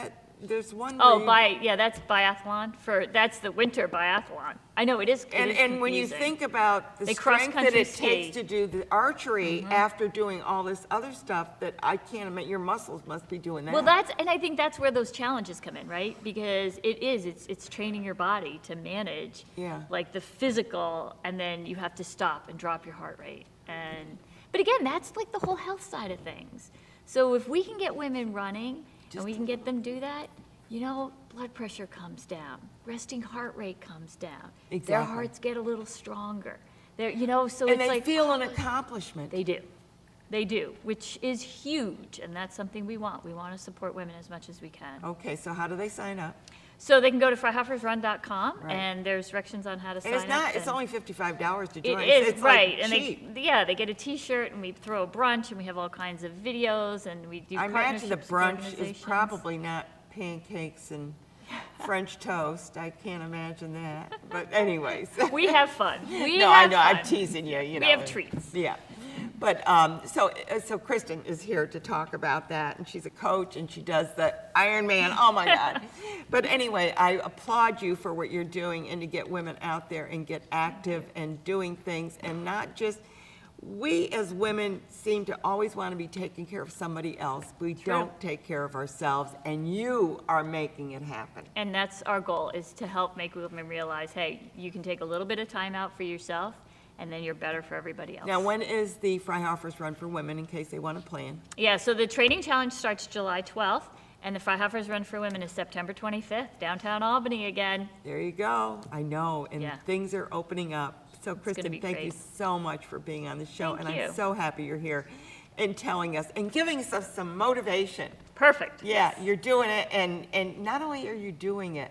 there's one Oh, where that's biathlon that's the winter biathlon. I know it is. and when you think about the They strength that cross-country it takes ski. to do the archery after doing all this other stuff, that I can't imagine, your muscles must be doing that. Well, and I think that's where those challenges come in, right? Because it's training your body to manage, Yeah. like the physical, and then you have to stop and drop your heart rate. But again, that's like the whole health side of things. So if we can get women running and we can get them do that, you know, blood pressure comes down, resting heart rate comes down. Their Exactly. hearts get a little stronger. You know, so and it's they like feel an accomplishment. They do, which is huge, and that's something we want. We want to support women as much as we can. Okay, so how do they sign up? So they can go to freihofersrun.com, Right. and there's directions on how to sign And up. it's only $55 to It join. is, It's right, like and cheap. they get a T-shirt, and we throw a brunch, and we have all kinds of videos, and we do I imagine the partnerships with brunch is organizations. probably not pancakes and French toast. I can't imagine that. But anyways. We have fun. No, I know, I'm teasing you, you know. We have treats. Yeah. But, so Kristen is here to talk about that, and she's a coach, and she does the Ironman, oh my God. But anyway, I applaud you for what you're doing, and to get women out there and get active and doing things, and not just, we as women seem to always want to be taking care of somebody else. We don't take care of ourselves, and you are making it happen. And that's our goal, is to help make women realize, hey, you can take a little bit of time out for yourself, and then you're better for everybody else. Now, when is the Freihofer's Run for Women, in case they want to plan? Yeah, so the training challenge starts July 12th, and the Freihofer's Run for Women is September 25th, downtown Albany again. There you go. I know, and Yeah. things are opening up. So Kristen, be thank you great. so much for being on the show. Thank And you. I'm so happy you're here and telling us and giving us some motivation. Perfect. Yeah, you're doing it, and not only are you doing it,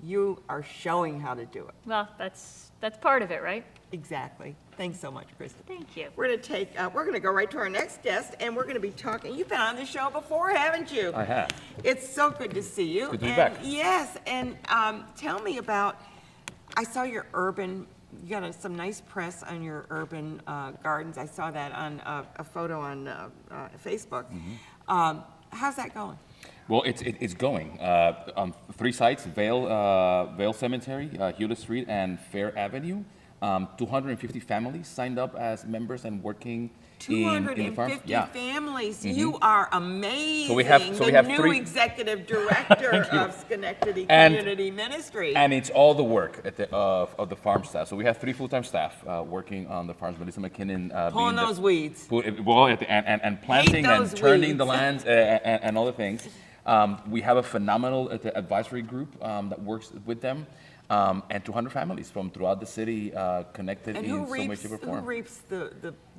you are showing how to do it. Well, that's part of it, right? Exactly. Thanks so much, Kristen. Thank you. We're going to go right to our next guest, and we're going to be talking. You've been on the show before, haven't you? I have. It's so good to see you. Good to be And back. yes, and tell me about, I saw your urban, you got some nice press on your urban gardens. I saw that on a photo on Facebook. Mm-hmm. How's that going? Well, it's going. On 3 sites, Vale Cemetery, Hewlett Street, and Fair Avenue. 250 families signed up as members and working in the farms. 250 Yeah. families. You are amazing. So we have new three- executive director of Schenectady And- Community Ministry. And it's all the work of the farm staff. So we have 3 full-time staff working on the farms. Melissa McKinnon Pulling being those weeds. and planting and those turning the weeds. lands and all the things. We have a phenomenal advisory group that works with them, and 200 families from throughout the city connected And in who some way, reaps, shape, or who form. reaps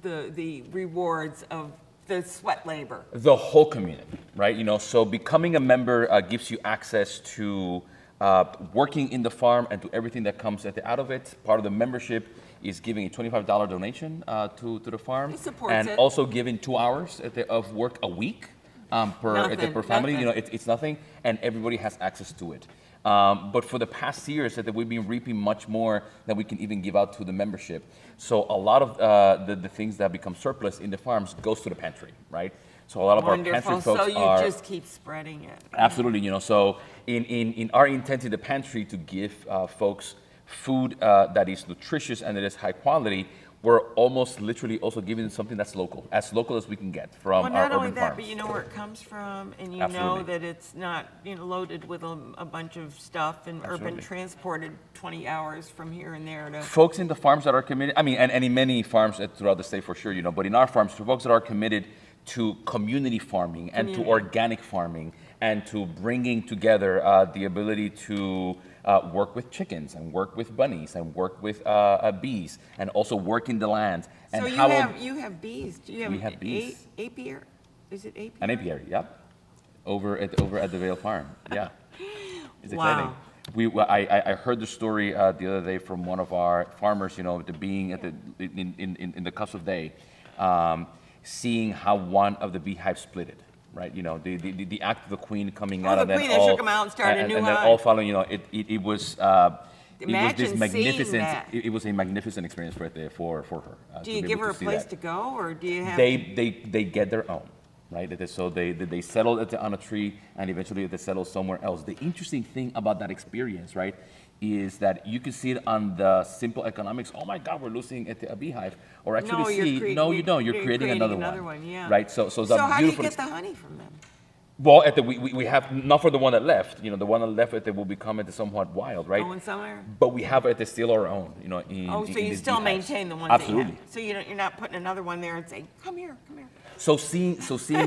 the rewards of the sweat labor? The whole community, right? So becoming a member gives you access to working in the farm and to everything that comes out of it. Part of the membership is giving a $25 donation to the farm. It supports and it. also giving 2 hours of work a week per family. Nothing. It's nothing, and everybody has access to it. But for the past years, that we've been reaping much more than we can even give out to the membership. So a lot of the things that become surplus in the farms goes to the pantry, right? So a lot of our pantry Wonderful. folks So you are just keep spreading it. absolutely, So in our intent in the pantry to give folks food that is nutritious and that is high quality, we're almost literally also giving them something that's local as we can get from Well, our not only urban that, farms. but you know where it comes from, and you know Absolutely. that it's not, loaded with a bunch of stuff and urban Absolutely. transported 20 hours from here and there to. Folks in the farms that are committed, and in many farms throughout the state for sure, but in our farms, for folks that are committed to community farming and to organic farming and to bringing together the ability to work with chickens and work with bunnies and work with bees and also work in the land. And So you how have bees. Do you have We have bees. apiary? Is it apiary? an apiary, yep, over at the Vale Farm, yeah. It's exciting. Wow. I heard the story the other day from one of our farmers, being at in the cusp of day, seeing how one of the beehives split it, right? The act of the queen coming out the of that queen that shook 'em out and started a new and then hive. all following, it was. It was Imagine this seeing magnificent. that. It was a magnificent experience right there for her. Do you give her a place to go, or do you have? They get their own, right? So they settle on a tree, and eventually they settle somewhere else. The interesting thing about that experience, right, is that you can see it on the simple economics. Oh my God, we're losing a beehive, or actually no, you don't. You're creating another one, yeah. right? So So the how do you beautiful get the honey from them? well, we have not for the one that left. The one that left will become somewhat wild, right? Going somewhere? But we have still our own. So you these still beehives. maintain the ones Absolutely. that you have. So you're not putting another one there and saying, come here, come here. So seeing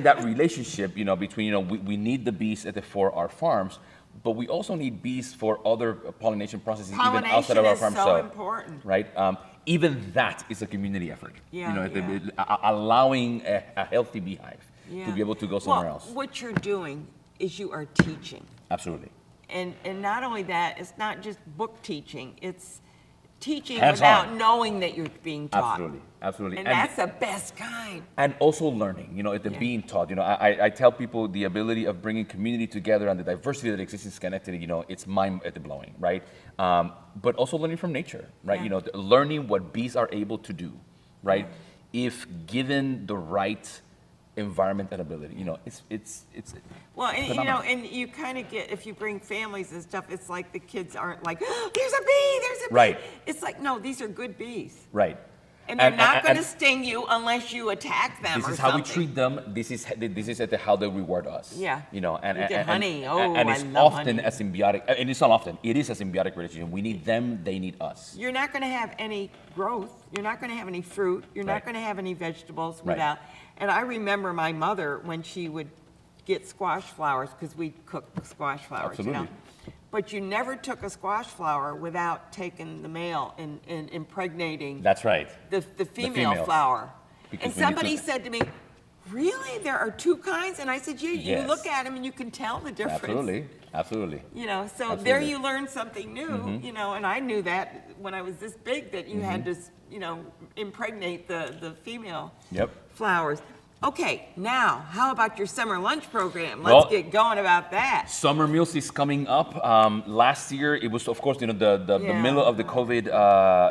that relationship, between we need the bees for our farms, but we also need bees for other pollination processes even outside of our Pollination farms. is so important. Right? Even that is a community effort. Yeah, Allowing a healthy beehive to be able to go somewhere Well, else. what you're doing is you are teaching. Absolutely. And not only that, it's not just book teaching, it's teaching Hands-on. without knowing that you're being taught. Absolutely. And that's the best kind. And also learning, being taught. I tell people the ability of bringing community together and the diversity that exists in Schenectady, it's mind-blowing, right? But also learning from nature, right? Yeah. Learning what bees are able to do, right? If given the right environment and ability, it's Well, and, phenomenal. and you kind of get, if you bring families and stuff, it's like the kids aren't like, oh, there's a bee, there's a bee. Right. It's like, no, these are good bees. right. And they're not going to and sting you unless you attack them this or is how something. we treat them. This is how they reward us. Yeah. And You get honey. and I it's love often honey. a symbiotic. And it's not often. It is a symbiotic relationship. We need them. They need us. You're not going to have any growth. You're not going to have any fruit. You're not Right. going to have any vegetables Right. without. And I remember my mother when she would get squash flowers, because we cook squash flowers, Absolutely. But you never took a squash flower without taking the male and impregnating That's right. the female females. flower. Because And we need somebody to- said to me, really? There are two kinds? And I said, yeah, you Yes. look at them and you can tell the difference. Absolutely. So there Absolutely. you learn something new, and I knew that when I was this big that you had to, impregnate the female Yep. flowers. Okay, now, how about your summer lunch program? Well- Let's get going about that. Summer meals is coming up. Last year, it was, of course, the Yeah. middle of the COVID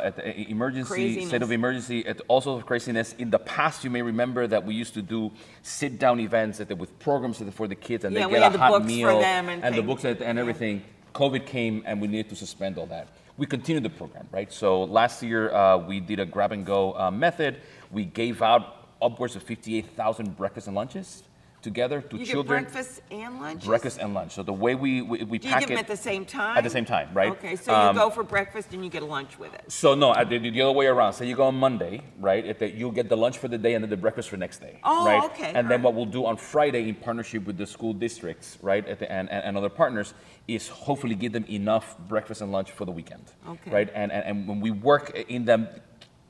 at the emergency, state of Craziness. emergency. It also craziness. In the past, you may remember that we used to do sit-down events with programs for the kids, and Yeah, they we get had a the hot books for meal them and the things. books and everything. COVID came, and we needed to suspend all that. We continued the program, right? So last year, we did a grab-and-go method. We gave out upwards of 58,000 breakfasts and lunches together to You children. get breakfast and lunch? Breakfast and lunch. So the way we Do you pack give them it at the same time? at the same time, right? Okay, so you go for breakfast and you get a lunch with it. So no, the other way around. So you go on Monday, right? You'll get the lunch for the day and then the breakfast for next day, Oh, right? okay, And then alright. what we'll do on Friday in partnership with the school districts, right, and other partners, is hopefully give them enough breakfast and lunch for the weekend, Okay. right? And when we work in them,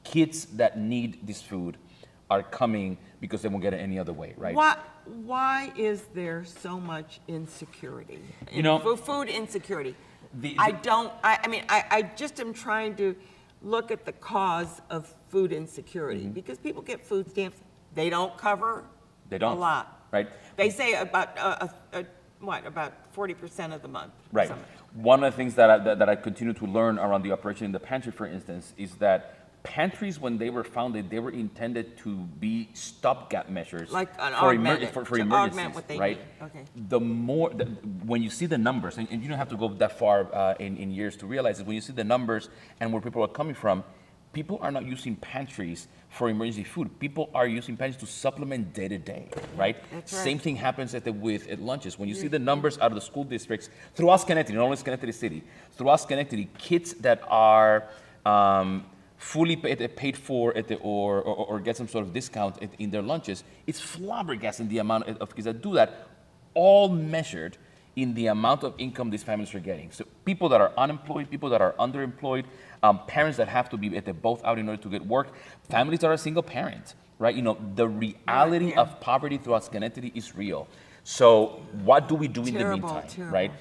kids that need this food are coming because they won't get it any other way, right? Why is there so much insecurity? You know- Food insecurity. The- I just am trying to look at the cause of food insecurity, because people get food stamps, they don't cover They don't. a lot. Right? They say about, about 40% of the month. or Right. something. One of the things that I continue to learn around the operation in the pantry, for instance, is that pantries, when they were founded, they were intended to be stopgap measures Like an for, augmented, for to emergencies, augment what they right? need. Okay. When you see the numbers, and you don't have to go that far in years to realize it, when you see the numbers and where people are coming from, people are not using pantries for emergency food. People are using pantries to supplement day to day, right? That's right. Same thing happens at lunches. When you see the numbers out of the school districts, throughout Schenectady, not only Schenectady City, throughout Schenectady, kids that are fully paid for or get some sort of discount in their lunches, it's flabbergasting the amount of kids that do that, all measured in the amount of income these families are getting. So people that are unemployed, people that are underemployed, parents that have to be both out in order to get work, families that are single parent, right? You know, the reality Yeah. of poverty throughout Schenectady is real. So what do we do in the Terrible, meantime, terrible. right?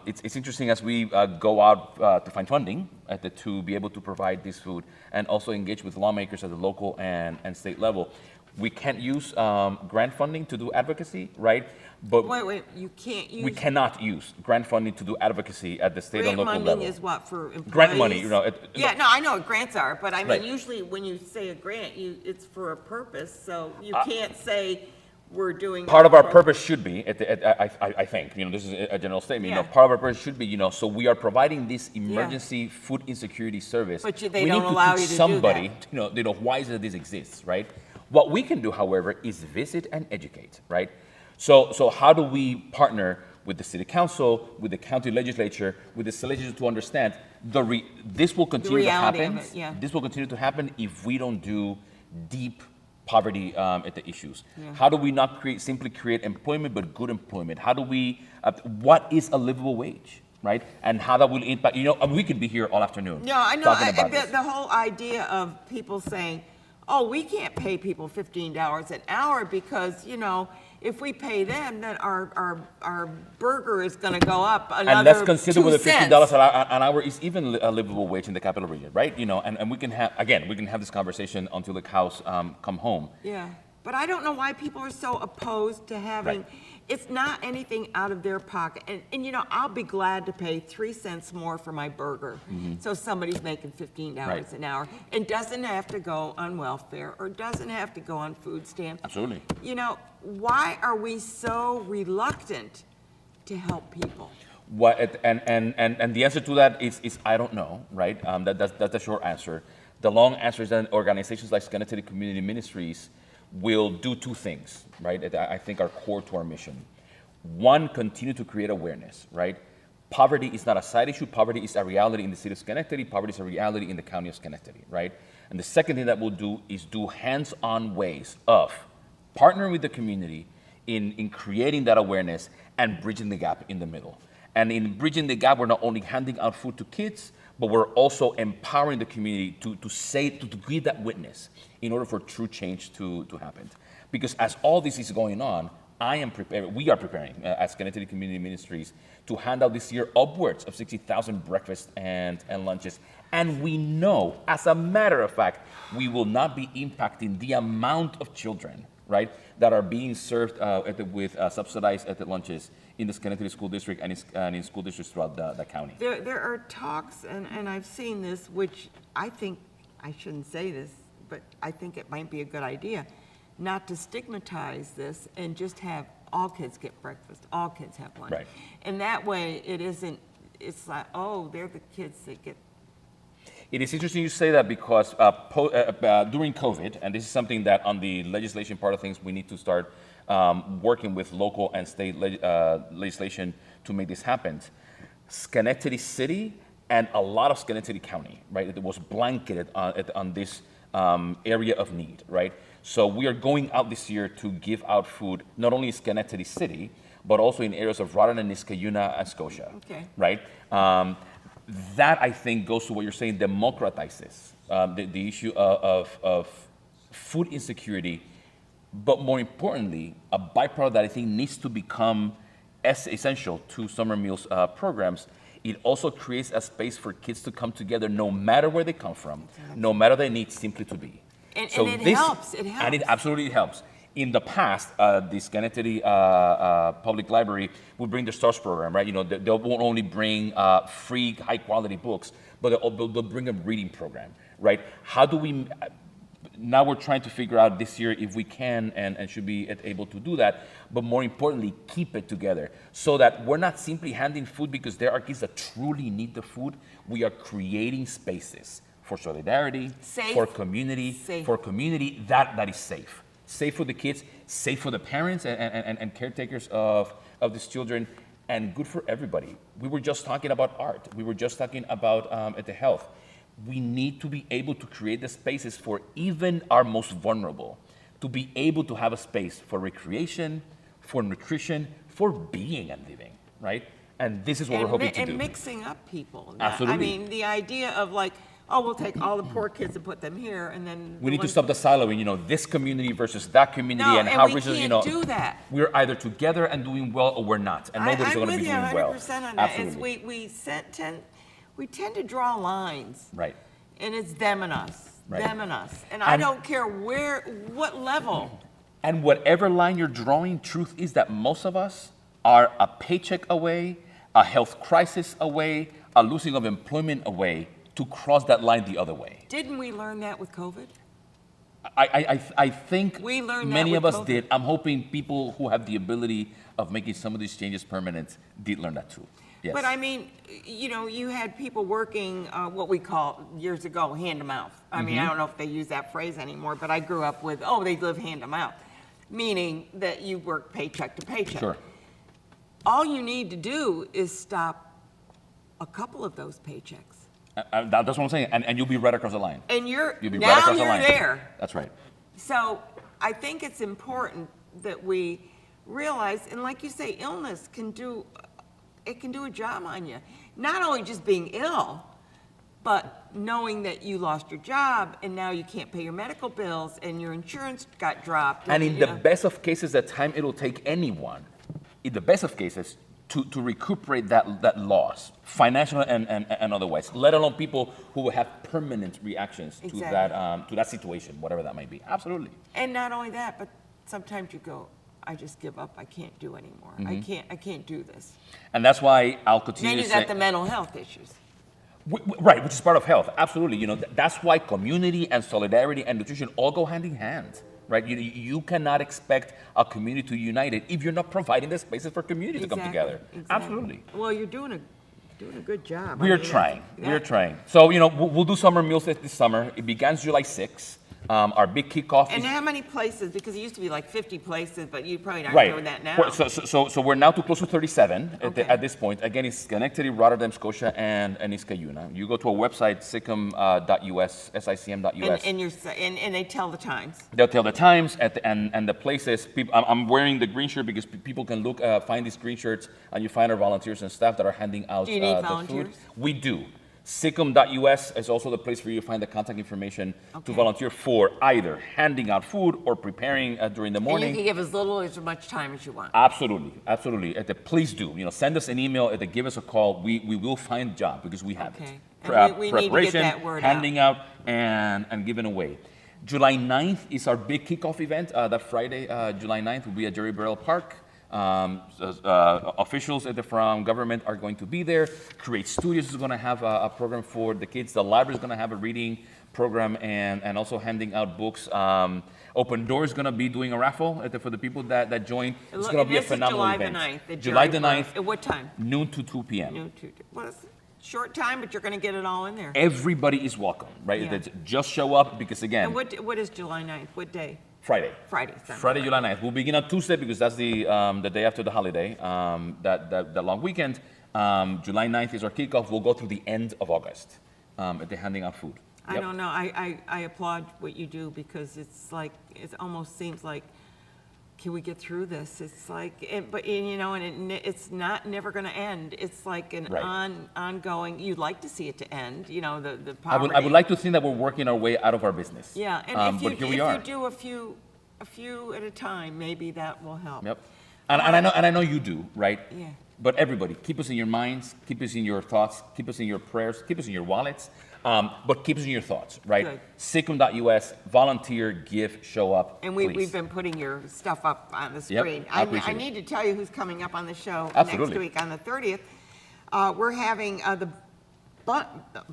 It's interesting as we go out to find funding to be able to provide this food and also engage with lawmakers at the local and state level. We can't use grant funding to do advocacy, right? But Wait, you can't use. we cannot use grant funding to do advocacy at the state and Grant local funding level. is what, for employees? Grant money, you know. Yeah, no, I know what grants are, but I mean, Right. usually when you say a grant, it's for a purpose, so you can't say we're doing. Part of our pro- purpose should be, I think, you know, this is a general statement, you know, Yeah. part of our purpose should be, you know, so we are providing this emergency food insecurity service. But they We don't need to allow teach you to do somebody, that. you know, why is it this exists, right? What we can do, however, is visit and educate, right? So how do we partner with the city council, with the county legislature, with the state legislature to understand this will continue to reality of happen. it, yeah. This will continue to happen if we don't do deep poverty at the issues. How do we not simply create employment, but good employment? How do we, what is a livable wage, right? And how that will impact, you know, I mean, we could be here all afternoon. No, I know, talking about this. the whole idea of people saying, oh, we can't pay people $15 an hour because, you know, if we pay them, then our burger is gonna go up another And let's consider 2 whether cents. $15 an hour is even a livable wage in the capital region, right? You know, and we can have, again, we can have this conversation until the cows come home. Yeah, but I don't know why people are so opposed to having, Right. it's not anything out of their pocket. And you know, I'll be glad to pay 3 cents more for my burger. So somebody's making $15 Right. an hour and doesn't have to go on welfare or doesn't have to go on food stamps. Absolutely. You know, why are we so reluctant to help people? And the answer to that is I don't know, right? That's the short answer. The long answer is that organizations like Schenectady Community Ministries will do 2 things, right? That I think are core to our mission. One, continue to create awareness, right? Poverty is not a side issue. Poverty is a reality in the city of Schenectady. Poverty is a reality in the county of Schenectady, right? And the second thing that we'll do is do hands-on ways of partnering with the community in creating that awareness and bridging the gap in the middle. And in bridging the gap, we're not only handing out food to kids, but we're also empowering the community to give that witness in order for true change to happen. Because as all this is going on, we are preparing as Schenectady Community Ministries to hand out this year upwards of 60,000 breakfasts and lunches. And we know, as a matter of fact, we will not be impacting the amount of children, right, that are being served with subsidized at the lunches in the Schenectady School District and in school districts throughout the county. There are talks, and I've seen this, which I think, I shouldn't say this, but I think it might be a good idea, not to stigmatize this and just have all kids get breakfast, all kids have lunch. Right. And that way, it isn't, it's like, oh, they're the kids that get. It is interesting you say that because during COVID, and this is something that on the legislation part of things, we need to start working with local and state legislation to make this happen. Schenectady City and a lot of Schenectady County, right, it was blanketed on this area of need, right? So we are going out this year to give out food, not only in Schenectady City, but also in areas of Rotterdam, Niskayuna, and Scotia, right? That, I think, goes to what you're saying, democratizes the issue of food insecurity, but more importantly, a byproduct that I think needs to become as essential to summer meals programs. It also creates a space for kids to come together no matter where they come from, no matter their needs, simply to be. And it helps. And it absolutely helps. In the past, the Schenectady Public Library would bring the STARS program, right? You know, they won't only bring free, high-quality books, but they'll bring a reading program, right? How do we? Now we're trying to figure out this year if we can and should be able to do that, but more importantly, keep it together so that we're not simply handing food because there are kids that truly need the food. We are creating spaces for solidarity, for community, that is safe. Safe for the kids, safe for the parents and caretakers of these children, and good for everybody. We were just talking about art. We were just talking about the health. We need to be able to create the spaces for even our most vulnerable, to be able to have a space for recreation, for nutrition, for being and living, right? And this is what we're hoping to do. And mixing up people. Absolutely. I mean, the idea of like, oh, we'll take all the poor kids and put them here, and then we need to stop the siloing, you know, this community versus that community, no, and how we regions, can't you know, do that. We're either together and doing well, or we're not, and nobody's going to be doing well. I'm with you 100% on that. Absolutely. We tend to draw lines, Right. and it's them and us, Right. them and us, and I don't care what level. And whatever line you're drawing, truth is that most of us are a paycheck away, a health crisis away, a losing of employment away to cross that line the other way. Didn't we learn that with COVID? I think We learned that many with of us COVID. did. I'm hoping people who have the ability of making some of these changes permanent did learn that too. Yes. But I mean, you know, you had people working what we call years ago hand to mouth. I mean, I don't know if they use that phrase anymore, but I grew up with, oh, they live hand to mouth, meaning that you work paycheck to paycheck. Sure. All you need to do is stop a couple of those paychecks. That's what I'm saying, and you'll be right across the line. And You'll be right now across the you're line. there. That's right. So I think it's important that we realize, and like you say, illness can do a job on you. Not only just being ill, but knowing that you lost your job and now you can't pay your medical bills and your insurance got dropped. And in the best of cases, the time it'll take anyone, in the best of cases, to recuperate that loss, financial and otherwise, let alone people who will have permanent reactions to that situation, whatever that might be. Absolutely. And not only that, but sometimes you go, I just give up. I can't do anymore. I can't do this. And that's why I'll continue Then to you got the mental health issues. Right, which is part of health. Absolutely. You know, that's why community and solidarity and nutrition all go hand in hand. Right? You cannot expect a community to unite it if you're not providing the spaces for community to come together. Exactly. Absolutely. Well, you're doing a good job. We are trying. We are trying. So, you know, we'll do summer meals this summer. It begins July 6th. Our big kickoff And is... how many places? Because it used to be like 50 places, but you probably aren't Right. doing that now. So we're now too close to 37 Okay. at this point. Again, it's Schenectady, Rotterdam, Scotia, and Niskayuna. You go to our website, sicm.us, SICM.us. And they tell the times. They'll tell the times and the places. I'm wearing the green shirt because people can look, find these green shirts, and you find our volunteers and staff that are handing out Do you need the volunteers? food. We do. Sicm.us is also the place for you to find the contact information to volunteer for either handing out food or preparing during the morning. And you can give as little or as much time as you want. Absolutely, absolutely. Please do. You know, send us an email. Give us a call. We will find a job because we have Okay. it. And we need to get Preparation, that word handing out, and giving away. July 9th is our big kickoff event. That Friday, July 9th, will be at Jerry Burrell Park. Officials from government are going to be there. Create Studios is going to have a program for the kids. The library is going to have a reading program and also handing out books. Open Door is going to be doing a raffle for the people that join. It's going to be a phenomenal event. July the 9th. July the 9th. At what time? Noon to 2 p.m. Noon to, what is it? Short time, but you're going to get it all in there. Everybody is welcome, right? Yeah. That's- Just show up because, again, And what is July 9th? What day? Friday. Friday. Sunday. Friday, July 9th. We'll begin on Tuesday because that's the day after the holiday, that long weekend. July 9th is our kickoff. We'll go through the end of August at the handing out food. I Yep. don't know. I applaud what you do because it's like, it almost seems like, can we get through this? It's like, it's not never going to end. It's like an Right. ongoing. You'd like to see it to end. The I poverty. would like to think that we're working our way out of our business. Yeah, and but here we are. if you do a few at a time, maybe that will help. Yep. And I know you do, right? Yeah. But everybody, keep us in your minds, keep us in your thoughts, keep us in your prayers, keep us in your wallets, but keep us in your thoughts, right? Good. Siccum.us, volunteer, give, show up, And please. we've been putting your stuff up on the Yep, screen. I appreciate I it. need to tell you who's coming up on the show Absolutely. next week on the 30th. We're having the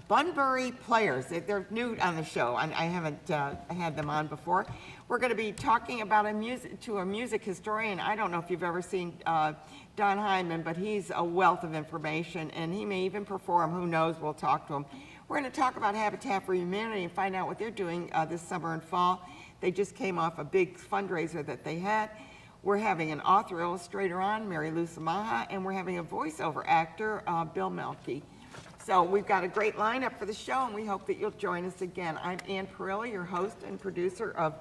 Bunbury Players. They're new on the show. I haven't had them on before. We're going to be talking about a music historian. I don't know if you've ever seen Don Hyman, but he's a wealth of information, and he may even perform. Who knows? We'll talk to him. We're going to talk about Habitat for Humanity and find out what they're doing this summer and fall. They just came off a big fundraiser that they had. We're having an author illustrator on, Mary Lou Samaha, and we're having a voiceover actor, Bill Melke. So we've got a great lineup for the show, and we hope that you'll join us again. I'm Ann Perilli, your host and producer of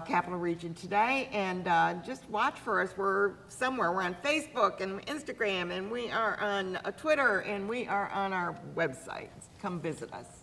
Capital Region Today, and just watch for us. We're somewhere. We're on Facebook and Instagram, and we are on Twitter, and we are on our website. Come visit us.